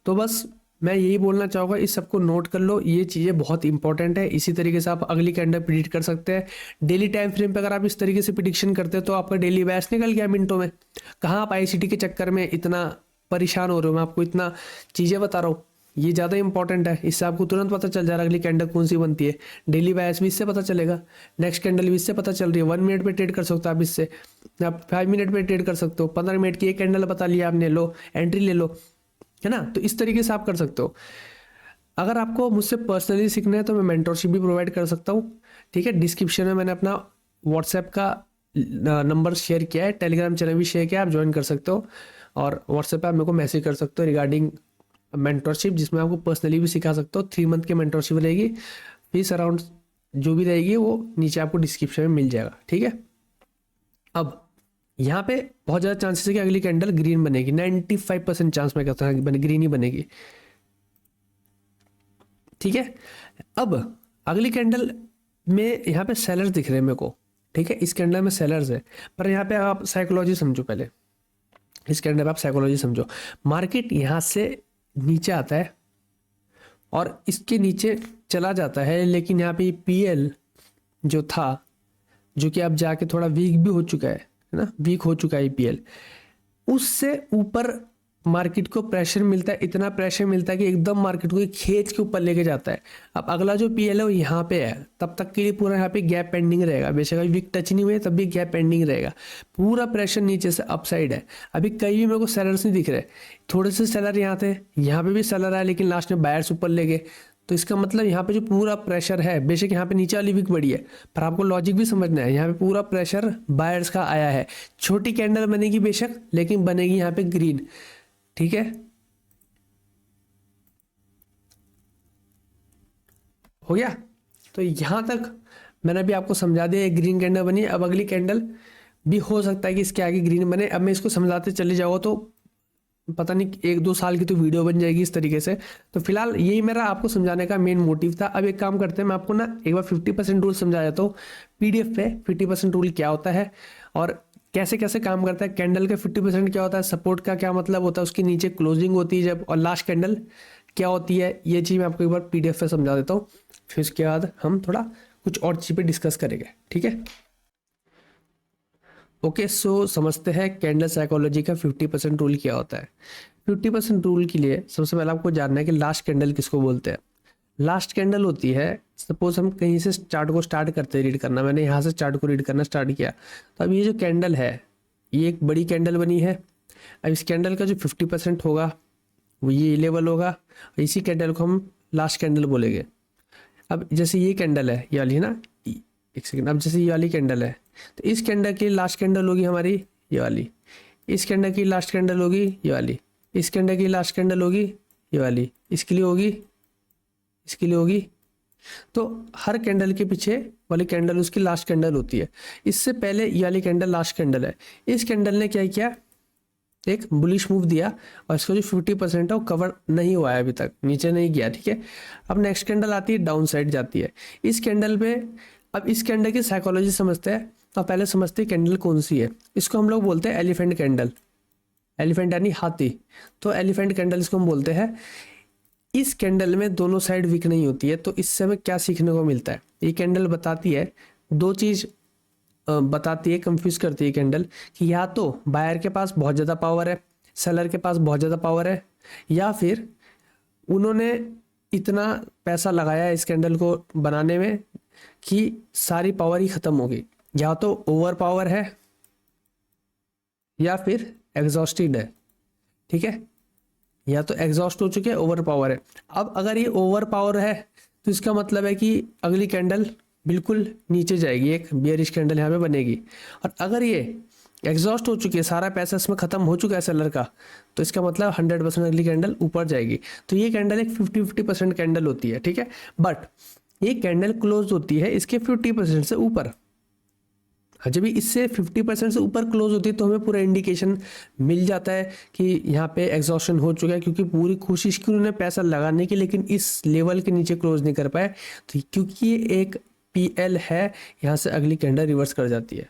तो बस मैं यही बोलना चाहूँगा, इस सबको नोट कर लो, ये चीज़ें बहुत इंपॉर्टेंट है। इसी तरीके से आप अगली कैंडल प्रिडिक्ट कर सकते हैं। डेली टाइम फ्रेम पे अगर आप इस तरीके से प्रिडिक्शन करते हैं तो आपका डेली बैच निकल गया मिनटों में। कहाँ आप आईसीटी के चक्कर में इतना परेशान हो रहे हो, मैं आपको इतना चीज़ें बता रहा हूँ, ये ज़्यादा इंपॉर्टेंट है। इससे आपको तुरंत पता चल जा रहा है अगली कैंडल कौन सी बनती है। डेली बैच भी इससे पता चलेगा, नेक्स्ट कैंडल भी इससे पता चल रही है। 1 मिनट पे ट्रेड कर सकते हो आप इससे, आप 5 मिनट पे ट्रेड कर सकते हो। 15 मिनट की एक कैंडल बता लिया आपने, लो एंट्री ले लो, है ना। तो इस तरीके से आप कर सकते हो। अगर आपको मुझसे पर्सनली सीखना है तो मैं मेंटरशिप भी प्रोवाइड कर सकता हूँ। ठीक है, डिस्क्रिप्शन में मैंने अपना व्हाट्सएप का नंबर शेयर किया है, टेलीग्राम चैनल भी शेयर किया है, आप ज्वाइन कर सकते हो। और व्हाट्सएप पे आप मेरे को मैसेज कर सकते हो रिगार्डिंग मेंटरशिप, जिसमें आपको पर्सनली भी सिखा सकते हो। 3 मंथ की मेंटरशिप रहेगी, फीस अराउंड जो भी रहेगी वो नीचे आपको डिस्क्रिप्शन में मिल जाएगा। ठीक है, अब यहाँ पे बहुत ज़्यादा चांसेस है कि अगली कैंडल ग्रीन बनेगी, 95% चांस मैं कहता हूँ ग्रीन ही बनेगी। ठीक है, अब अगली कैंडल में यहाँ पे सेलर्स दिख रहे हैं मेरे को। ठीक है, इस कैंडल में सेलर्स है, पर यहाँ पे आप साइकोलॉजी समझो पहले। इस कैंडल में आप साइकोलॉजी समझो, मार्केट यहाँ से नीचे आता है और इसके नीचे चला जाता है, लेकिन यहाँ पे पीएल जो था, जो कि अब जाके थोड़ा वीक भी हो चुका है ना, वीक हो चुका है पीएल, उससे ऊपर मार्केट को प्रेशर मिलता है, इतना प्रेशर मिलता है कि एकदम मार्केट को खींच के ऊपर लेके जाता है। अब अगला जो पीएल है वो यहाँ पे है, तब तक के लिए पूरा यहाँ पे गैप पेंडिंग रहेगा, बेशक अभी वीक टच नहीं हुए तब भी गैप पेंडिंग रहेगा। पूरा प्रेशर नीचे से अपसाइड है। अभी कहीं भी मेरे को सेलर्स नहीं दिख रहे, थोड़े से सेलर यहाँ थे, यहाँ पे भी सेलर आया, लेकिन लास्ट में बायर्स ऊपर ले गए। तो इसका मतलब यहाँ पे जो पूरा प्रेशर है, बेशक यहाँ पे नीचे वाली वीक बड़ी है, पर आपको लॉजिक भी समझना है, यहाँ पे पूरा प्रेशर बायर्स का आया है। छोटी कैंडल बनेगी बेशक, लेकिन बनेगी यहाँ पे ग्रीन। ठीक है, हो गया। तो यहां तक मैंने अभी आपको समझा दिया, एक ग्रीन कैंडल बनी। अब अगली कैंडल भी हो सकता है कि इसके आगे ग्रीन बने। अब मैं इसको समझाते चले जाऊँ तो पता नहीं 1-2 साल की तो वीडियो बन जाएगी इस तरीके से। तो फिलहाल यही मेरा आपको समझाने का मेन मोटिव था। अब एक काम करते हैं, मैं आपको ना एक बार 50% रूल समझा देता हूँ पीडीएफ पे। 50% रूल क्या होता है और कैसे कैसे काम करता है। कैंडल का 50% क्या होता है, सपोर्ट का क्या मतलब होता है, उसके नीचे क्लोजिंग होती है जब, और लास्ट कैंडल क्या होती है, ये चीज़ मैं आपको एक बार पीडीएफ पे समझा देता हूँ। फिर उसके बाद हम थोड़ा कुछ और चीज़ पे डिस्कस करेंगे। ठीक है, ओके, सो समझते हैं कैंडल साइकोलॉजी का 50% रूल क्या होता है। 50% रूल के लिए सबसे पहले आपको जानना है कि लास्ट कैंडल किसको बोलते हैं। लास्ट कैंडल होती है, सपोज हम कहीं से चार्ट को स्टार्ट करते हैं रीड करना, मैंने यहाँ से चार्ट को रीड करना स्टार्ट किया, तो अब ये जो कैंडल है ये एक बड़ी कैंडल बनी है। अब इस कैंडल का जो 50% होगा वो ये लेवल होगा, और इसी कैंडल को हम लास्ट कैंडल बोलेंगे। अब जैसे ये कैंडल है ये वाली है ना, एक सेकेंड, अब जैसे ये वाली कैंडल है तो इस कैंडल की लास्ट कैंडल होगी हमारी ये वाली, इस कैंडल की लास्ट कैंडल होगी ये वाली, इस कैंडल की लास्ट कैंडल होगी ये वाली, इसके लिए होगी, इसके लिए होगी। तो हर कैंडल के पीछे वाली कैंडल उसकी लास्ट कैंडल होती है। इससे पहले ये वाली कैंडल लास्ट कैंडल है, इस कैंडल ने क्या किया, एक बुलिश मूव दिया और इसका जो 50% है वो कवर नहीं हुआ है अभी तक, नीचे नहीं गया, ठीक है। अब नेक्स्ट कैंडल आती है, डाउन साइड जाती है इस कैंडल पे। अब इस कैंडल की साइकोलॉजी समझते हैं, तो पहले समझते हैं कैंडल कौन सी है। इसको हम लोग बोलते हैं एलिफेंट कैंडल, एलिफेंट यानी हाथी, तो एलिफेंट कैंडल इसको हम बोलते हैं। इस कैंडल में दोनों साइड वीक नहीं होती है, तो इससे हमें क्या सीखने को मिलता है। ये कैंडल बताती है दो चीज़, बताती है, कंफ्यूज करती है कैंडल, कि या तो बायर के पास बहुत ज़्यादा पावर है, सेलर के पास बहुत ज़्यादा पावर है, या फिर उन्होंने इतना पैसा लगाया है इस कैंडल को बनाने में कि सारी पावर ही ख़त्म हो गई। या तो ओवर पावर है या फिर एग्जॉस्टेड है, ठीक है, या तो एग्जॉस्ट हो चुके हैं, ओवर पावर है। अब अगर ये ओवर पावर है तो इसका मतलब है कि अगली कैंडल बिल्कुल नीचे जाएगी, एक बेयरिश कैंडल यहाँ पे बनेगी। और अगर ये एग्जॉस्ट हो चुकी है, सारा पैसा इसमें खत्म हो चुका है सेलर का, तो इसका मतलब 100% अगली कैंडल ऊपर जाएगी। तो ये कैंडल एक 50-50% कैंडल होती है, ठीक है। बट ये कैंडल क्लोज होती है इसके 50% से ऊपर। जब इससे 50% से ऊपर क्लोज होती है तो हमें पूरा इंडिकेशन मिल जाता है कि यहाँ पे एग्जॉस्शन हो चुका है, क्योंकि पूरी कोशिश की उन्होंने पैसा लगाने की, लेकिन इस लेवल के नीचे क्लोज नहीं कर पाए। तो क्योंकि ये एक PL है, यहाँ से अगली कैंडल रिवर्स कर जाती है।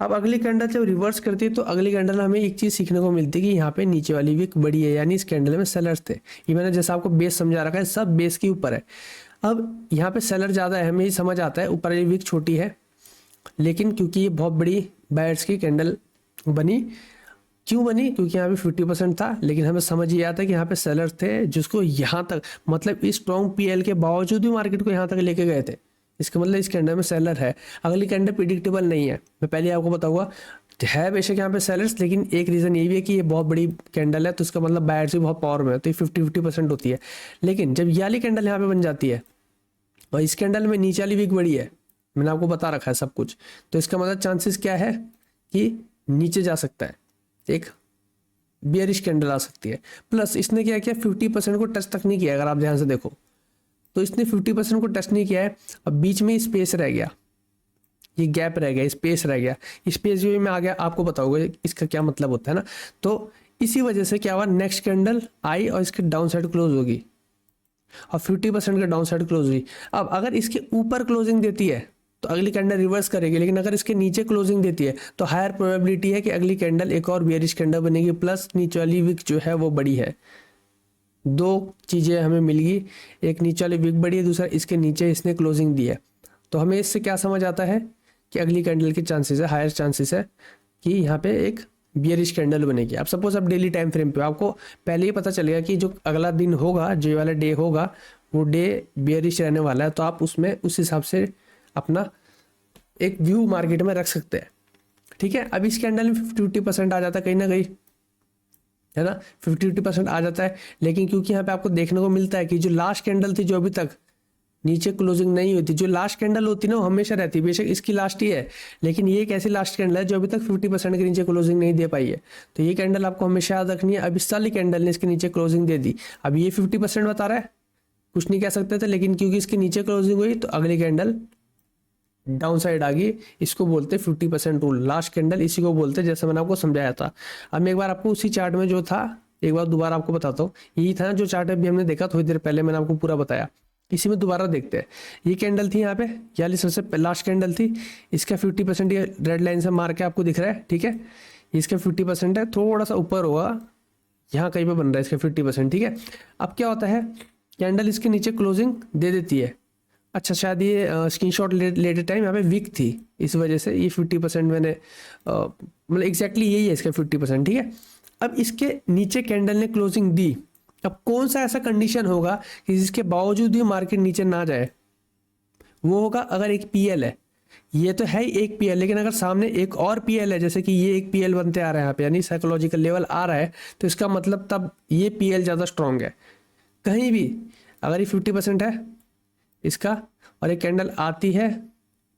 अब अगली कैंडल जब रिवर्स करती है तो अगली कैंडल हमें एक चीज़ सीखने को मिलती है कि यहाँ पे नीचे वाली वीक बड़ी है, यानी इस कैंडल में सेलर्स थे। ये मैंने जैसा आपको बेस समझा रखा है, सब बेस के ऊपर है। अब यहाँ पे सेलर ज़्यादा है, हमें ये समझ आता है, ऊपर वाली वीक छोटी है, लेकिन क्योंकि ये बहुत बड़ी बायर्स की कैंडल बनी, क्यों बनी, क्योंकि यहाँ पे 50% था, लेकिन हमें समझ ये आता है कि यहाँ पे सेलर थे जिसको यहाँ तक, मतलब इस स्ट्रॉन्ग PL के बावजूद भी मार्केट को यहाँ तक लेके गए थे। इसका मतलब इस कैंडल में सेलर है। अगली कैंडल प्रिडिक्टेबल नहीं है, मैं पहले आपको बताऊंगा, है बेशक यहाँ पे सेलर्स, लेकिन एक रीज़न ये भी है कि ये बहुत बड़ी कैंडल है, तो इसका मतलब बायर्स भी बहुत पावर में है, तो ये 50-50% होती है। लेकिन जब ये वाली कैंडल यहाँ पे बन जाती है और इस कैंडल में नीचे वाली वीक बड़ी है, मैंने आपको बता रखा है सब कुछ, तो इसका मतलब चांसेस क्या है कि नीचे जा सकता है, एक बियरिश कैंडल आ सकती है। प्लस इसने क्या किया, 50% को टच तक नहीं किया, अगर आप ध्यान से देखो तो इसने 50% को टच नहीं किया है। अब बीच में स्पेस रह गया, ये गैप रह गया, स्पेस रह गया, स्पेस जो में आ गया, आपको बताओगे इसका क्या मतलब होता है ना। तो इसी वजह से क्या हुआ, नेक्स्ट कैंडल आई और इसके डाउन साइड क्लोज होगी और 50% का डाउन साइड क्लोज हुई। अब अगर इसके ऊपर क्लोजिंग देती है तो अगली कैंडल रिवर्स करेगी, लेकिन अगर इसके नीचे क्लोजिंग देती है तो हायर प्रोबेबिलिटी है कि अगली कैंडल एक और बेयरिश कैंडल बनेगी, प्लस नीचे वाली विक जो है वो बड़ी है। दो चीज़ें हमें मिल गई, एक नीचे वाली विक बड़ी है, दूसरा इसके नीचे इसने क्लोजिंग दी है। तो हमें इससे क्या समझ आता है कि अगली कैंडल के चांसेस है, हायर चांसेस है कि यहाँ पे एक बियरिश कैंडल बनेगी। अब सपोज अब डेली टाइम फ्रेम पे आपको पहले ही पता चलेगा कि जो अगला दिन होगा, जो वाला डे होगा, वो डे बियरिश रहने वाला है, तो आप उसमें उस हिसाब से अपना एक व्यू मार्केट में रख सकते हैं, ठीक है। अब इस कैंडल में 50-50% आ जाता है कहीं ना कहीं, है ना, 50-50% आ जाता है। लेकिन क्योंकि यहाँ पे आपको देखने को मिलता है कि जो लास्ट कैंडल थी, जो अभी तक नीचे क्लोजिंग नहीं हुई थी, जो लास्ट कैंडल होती ना वो हमेशा रहती है, बेशक इसकी लास्ट ही है, लेकिन ये एक ऐसी लास्ट कैंडल है जो अभी तक 50% के नीचे क्लोजिंग नहीं दे पाई है। तो ये कैंडल आपको हमेशा याद रखनी है। अब इस वाली कैंडल ने इसके नीचे क्लोजिंग दे दी, अब ये 50% बता रहा है, कुछ नहीं कह सकते थे, लेकिन क्योंकि इसके नीचे क्लोजिंग हुई तो अगली कैंडल डाउन साइड आ गई। इसको बोलते 50% रूल, लास्ट कैंडल इसी को बोलते, जैसे मैंने आपको समझाया था। अब मैं एक बार आपको उसी चार्ट में जो था एक बार दोबारा आपको बताता हूँ, यही था जो चार्ट अभी हमने देखा थोड़ी देर पहले, मैंने आपको पूरा बताया, इसी में दोबारा देखते हैं। ये कैंडल थी यहाँ पे, यानी सबसे लास्ट कैंडल थी, इसका 50% ये रेड लाइन से मार के आपको दिख रहा है, ठीक है, इसका 50% है, थोड़ा सा ऊपर होगा, यहाँ कहीं पे बन रहा है इसका 50%, ठीक है। अब क्या होता है, कैंडल इसके नीचे क्लोजिंग दे देती है, अच्छा शायद ये स्क्रीनशॉट लेते टाइम यहाँ पे वीक थी, इस वजह से ये 50% मैंने मतलब एग्जैक्टली यही है इसका 50%, ठीक है। अब इसके नीचे कैंडल ने क्लोजिंग दी, अब कौन सा ऐसा कंडीशन होगा कि जिसके बावजूद भी मार्केट नीचे ना जाए? वो होगा अगर एक पीएल है, ये तो है ही एक पीएल, लेकिन अगर सामने एक और पीएल है, जैसे कि ये एक पीएल बनते आ रहा है यहाँ पे, यानी साइकोलॉजिकल लेवल आ रहा है, तो इसका मतलब तब ये पीएल ज़्यादा स्ट्रांग है। कहीं भी अगर ये 50% है इसका, और एक कैंडल आती है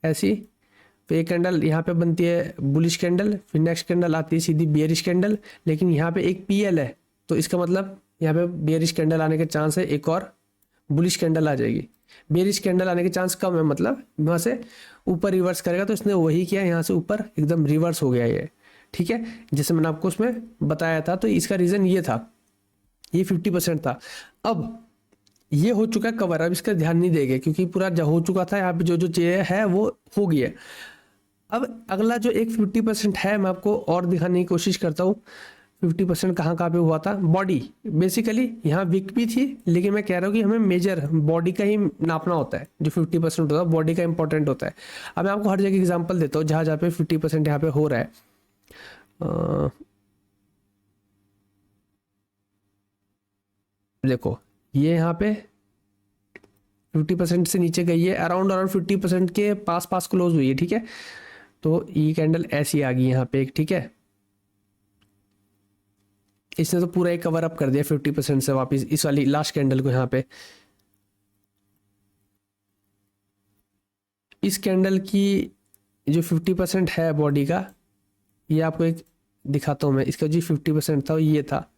ऐसी, तो एक कैंडल यहाँ पे बनती है बुलिश कैंडल, फिर नेक्स्ट कैंडल आती है सीधी बेयरिश कैंडल, लेकिन यहाँ पे एक पीएल है, तो इसका मतलब यहाँ पे बेयरिश कैंडल आने के चांस है, एक और बुलिश कैंडल आ जाएगी। बेयरिश कैंडल आने के चांस कम है, मतलब वहाँ से ऊपर रिवर्स करेगा, तो इसने वही किया, यहाँ से ऊपर एकदम रिवर्स हो गया ये, ठीक है, जैसे मैंने आपको उसमें बताया था। तो इसका रीज़न ये था, ये 50% था। अब ये हो चुका कवर, अब इसका ध्यान नहीं देंगे क्योंकि पूरा हो चुका था, यहाँ पे जो जो चीज़ें है वो हो गई है। अब अगला जो एक 50% है, मैं आपको और दिखाने की कोशिश करता हूँ। 50% कहाँ कहाँ पे हुआ था? बॉडी बेसिकली यहाँ वीक भी थी, लेकिन मैं कह रहा हूँ कि हमें मेजर बॉडी का ही नापना होता है। जो 50% होता है बॉडी का इंपॉर्टेंट होता है। अब मैं आपको हर जगह एग्जांपल देता हूँ जहाँ जहाँ पे 50% यहाँ पे हो रहा है। देखो ये यहाँ पे 50% से नीचे गई है, अराउंड 50% के पास पास क्लोज हुई है, ठीक है। तो ये कैंडल ऐसी आ गई यहाँ पे एक, ठीक है। इसने तो पूरा एक कवर अप कर दिया 50% से वापस इस वाली लास्ट कैंडल को। यहाँ पे इस कैंडल की जो 50% है बॉडी का, ये आपको एक दिखाता हूँ मैं। इसका जो 50% था वो ये था,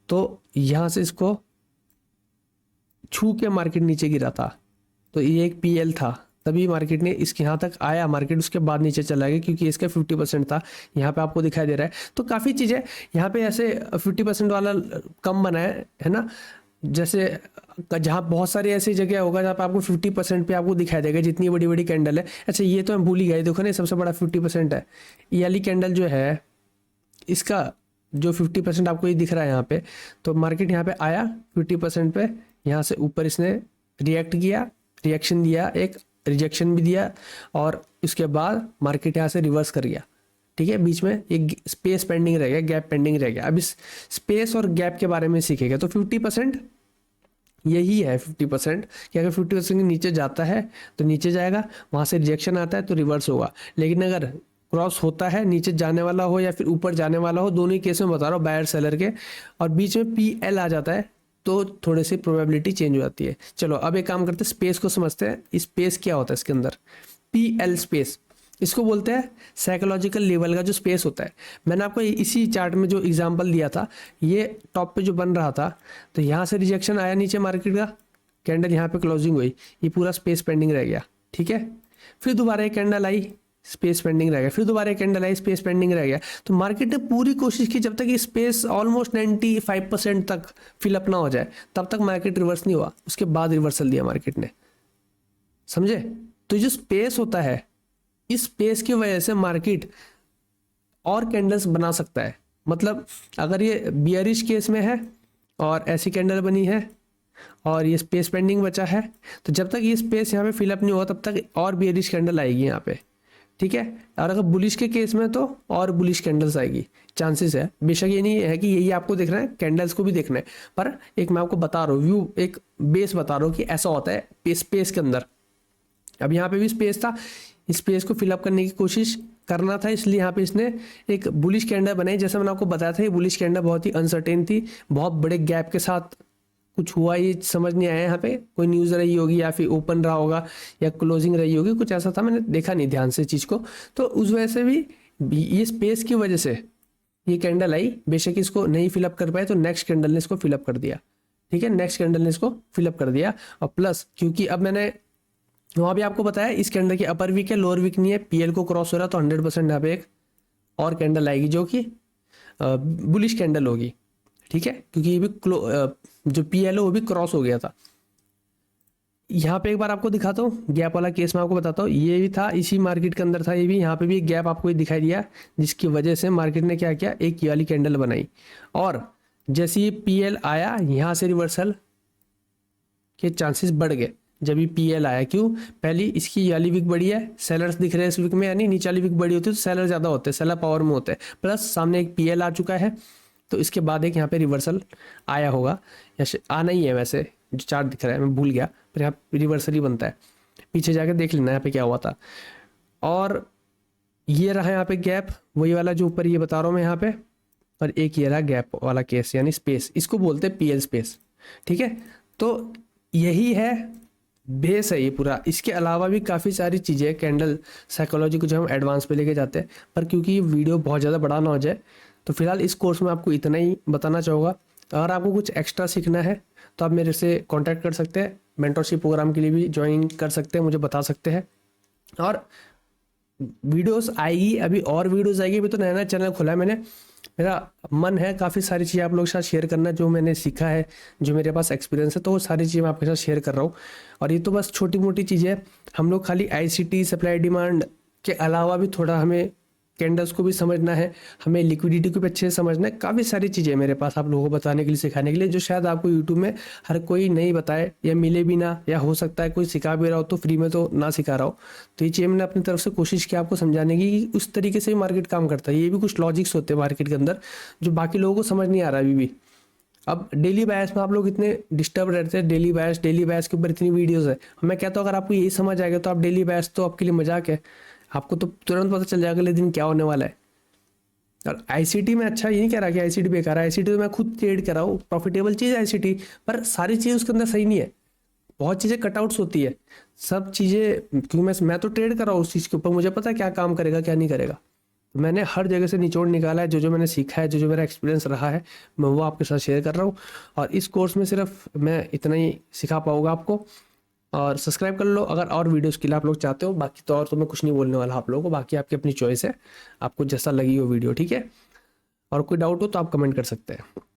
तो यहाँ से इसको छू के मार्केट नीचे गिरा था, तो ये एक पीएल था, तभी मार्केट ने इसके यहाँ तक आया, मार्केट उसके बाद नीचे चला गया क्योंकि इसका 50% था। यहाँ पे आपको दिखाई दे रहा है। तो काफ़ी चीज़ें यहाँ पे ऐसे 50% वाला कम बना है ना। जैसे जहाँ बहुत सारी ऐसी जगह होगा जहाँ पे आपको 50% पे आपको दिखाई देगा जितनी बड़ी बड़ी कैंडल है। अच्छा ये तो हम भूल ही गए, देखो ना सबसे बड़ा 50% है ये वाली कैंडल जो है, इसका जो 50% आपको ये दिख रहा है यहाँ पे। तो मार्केट यहाँ पे आया 50% पे, यहाँ से ऊपर इसने रिएक्ट किया, रिएक्शन दिया, एक रिजेक्शन भी दिया, और उसके बाद मार्केट यहाँ से रिवर्स कर गया, ठीक है। बीच में एक स्पेस पेंडिंग रह गया, गैप पेंडिंग रह गया। अब इस स्पेस और गैप के बारे में सीखेगा। तो 50% यही है 50% कि अगर 50% के नीचे जाता है तो नीचे जाएगा, वहाँ से रिजेक्शन आता है तो रिवर्स होगा। लेकिन अगर क्रॉस होता है, नीचे जाने वाला हो या फिर ऊपर जाने वाला हो, दोनों ही केस में बता रहा हूँ बायर सेलर के, और बीच में पीएल आ जाता है, तो थोड़ी सी प्रोबेबिलिटी चेंज हो जाती है। चलो अब एक काम करते हैं, स्पेस को समझते हैं। स्पेस क्या होता है इसके अंदर? पीएल स्पेस, इसको बोलते हैं साइकोलॉजिकल लेवल का जो स्पेस होता है। मैंने आपको इसी चार्ट में जो एग्जांपल दिया था, ये टॉप पे जो बन रहा था, तो यहाँ से रिजेक्शन आया नीचे मार्केट का, कैंडल यहाँ पे क्लोजिंग हुई, ये पूरा स्पेस पेंडिंग रह गया, ठीक है। फिर दोबारा एक कैंडल आई, स्पेस पेंडिंग रह गया, फिर दोबारा एक कैंडल आई, स्पेस पेंडिंग रह गया। तो मार्केट ने पूरी कोशिश की, जब तक ये स्पेस ऑलमोस्ट 95% तक फिलअप ना हो जाए तब तक मार्केट रिवर्स नहीं हुआ। उसके बाद रिवर्सल दिया मार्केट ने, समझे। तो जो स्पेस होता है, इस स्पेस की वजह से मार्केट और कैंडल्स बना सकता है। मतलब अगर ये बियरिश केस में है और ऐसी कैंडल बनी है और ये स्पेस पेंडिंग बचा है, तो जब तक ये स्पेस यहाँ पे फिलअप नहीं हुआ तब तक और बियरिश कैंडल आएगी यहाँ पे, ठीक है। और अगर बुलिश के केस में तो और बुलिश कैंडल्स आएगी, चांसेस है। बेशक ये नहीं है कि यही आपको देखना है, कैंडल्स को भी देखना है, पर एक मैं आपको बता रहा हूँ व्यू, एक बेस बता रहा हूँ कि ऐसा होता है स्पेस के अंदर। अब यहाँ पे भी स्पेस था, स्पेस को फिलअप करने की कोशिश करना था, इसलिए यहाँ पे इसने एक बुलिश कैंडल बनाई। जैसे मैंने आपको बताया था, ये बुलिश कैंडल बहुत ही अनसर्टेन थी, बहुत बड़े गैप के साथ कुछ हुआ, ये समझ नहीं आया। यहाँ पे कोई न्यूज़ रही होगी या फिर ओपन रहा होगा या क्लोजिंग रही होगी, कुछ ऐसा था, मैंने देखा नहीं ध्यान से चीज़ को। तो उस वजह से भी ये स्पेस की वजह से ये कैंडल आई। बेशक इसको नहीं फिलअप कर पाए तो नेक्स्ट कैंडल ने इसको फिलअप कर दिया, ठीक है। नेक्स्ट कैंडल ने इसको फिलअप कर दिया, और प्लस क्योंकि अब मैंने वहाँ भी आपको बताया इस कैंडल की अपर वीक है, लोअर वीक नहीं है, पीएल को क्रॉस हो रहा, तो 100% यहाँ पे एक और कैंडल आएगी जो कि बुलिश कैंडल होगी, ठीक है। क्योंकि ये भी जो पीएल है वो भी क्रॉस हो गया था। यहाँ पे एक बार आपको दिखाता हूँ गैप वाला केस, मैं आपको बताता हूँ। ये भी था इसी मार्केट के अंदर था, ये भी यहाँ पे भी एक गैप आपको दिखाई दिया, जिसकी वजह से मार्केट ने क्या किया, एक ये वाली कैंडल बनाई, और जैसे ये पीएल आया यहाँ से रिवर्सल के चांसेस बढ़ गए। जब ये PL आया। क्यों? पहली इसकी वाली विक बड़ी है, सेलर्स दिख रहे हैं इस विक में, यानी नीचे वाली विक बड़ी होती है तो सेलर ज़्यादा होते हैं, सेलर पावर में होते हैं, प्लस सामने एक PL आ चुका है। तो इसके बाद एक यहाँ पे रिवर्सल आया होगा, या आना ही है वैसे, जो चार्ट दिख रहा है मैं भूल गया, पर यहाँ रिवर्सल ही बनता है। पीछे जाके देख लेना यहाँ पे क्या हुआ था। और ये रहा यहाँ पे गैप, वही वाला जो ऊपर ये बता रहा हूँ मैं यहाँ पे, और एक ये रहा गैप वाला केस यानी स्पेस, इसको बोलते हैं PL स्पेस। ठीक है, तो यही है बेस है ये पूरा। इसके अलावा भी काफ़ी सारी चीज़ें कैंडल साइकोलॉजी को जो हम एडवांस पे लेके जाते हैं, पर क्योंकि ये वीडियो बहुत ज़्यादा बड़ा ना हो जाए तो फिलहाल इस कोर्स में आपको इतना ही बताना चाहूँगा। अगर आपको कुछ एक्स्ट्रा सीखना है तो आप मेरे से कांटेक्ट कर सकते हैं, मेंटरशिप प्रोग्राम के लिए भी ज्वाइन कर सकते हैं, मुझे बता सकते हैं। और वीडियोस आएगी, अभी और वीडियोस आएगी, अभी तो नया नया चैनल खोला है मैंने। मेरा मन है काफ़ी सारी चीज़ें आप लोगों के साथ शेयर करना, जो मैंने सीखा है, जो मेरे पास एक्सपीरियंस है, तो वो सारी चीज़ें मैं आपके साथ शेयर कर रहा हूँ। और ये तो बस छोटी मोटी चीज़ें हैं, हम लोग खाली ICT सप्लाई डिमांड के अलावा भी थोड़ा हमें कैंडल्स को भी समझना है, हमें लिक्विडिटी को भी अच्छे से समझना है। काफ़ी सारी चीज़ें मेरे पास आप लोगों को बताने के लिए, सिखाने के लिए, जो शायद आपको यूट्यूब में हर कोई नहीं बताए या मिले भी ना, या हो सकता है कोई सिखा भी रहा हो तो फ्री में तो ना सिखा रहा हो। तो ये चीज़ मैंने अपनी तरफ से कोशिश की आपको समझाने की कि उस तरीके से भी मार्केट काम करता है। ये भी कुछ लॉजिक्स होते हैं मार्केट के अंदर जो बाकी लोगों को समझ नहीं आ रहा अभी भी। अब डेली बायस में आप लोग इतने डिस्टर्ब रहते हैं, डेली बायस के ऊपर इतनी वीडियोस है। मैं कहता हूँ अगर आपको यही समझ आएगा तो आप डेली बायस तो आपके लिए मजाक है, आपको तो तुरंत पता चल जाएगा अगले दिन क्या होने वाला है। और ICT में अच्छा ये नहीं कह रहा कि ICT बेकार है, ICT तो मैं खुद ट्रेड कर रहा हूँ, प्रॉफिटेबल चीज़ है ICT, पर सारी चीज़ें उसके अंदर सही नहीं है, बहुत चीज़ें कटआउट्स होती है। सब चीज़ें क्योंकि मैं तो ट्रेड कर रहा हूँ उस चीज़ के ऊपर, मुझे पता है क्या काम करेगा क्या नहीं करेगा। तो मैंने हर जगह से निचोड़ निकाला है, जो जो मैंने सीखा है, जो जो मेरा एक्सपीरियंस रहा है, मैं वो आपके साथ शेयर कर रहा हूँ। और इस कोर्स में सिर्फ मैं इतना ही सिखा पाऊँगा आपको। और सब्सक्राइब कर लो अगर और वीडियोस के लिए आप लोग चाहते हो, बाकी तो और तो मैं कुछ नहीं बोलने वाला आप लोगों को, बाकी आपकी अपनी चॉइस है, आपको जैसा लगी हो वीडियो। ठीक है, और कोई डाउट हो तो आप कमेंट कर सकते हैं।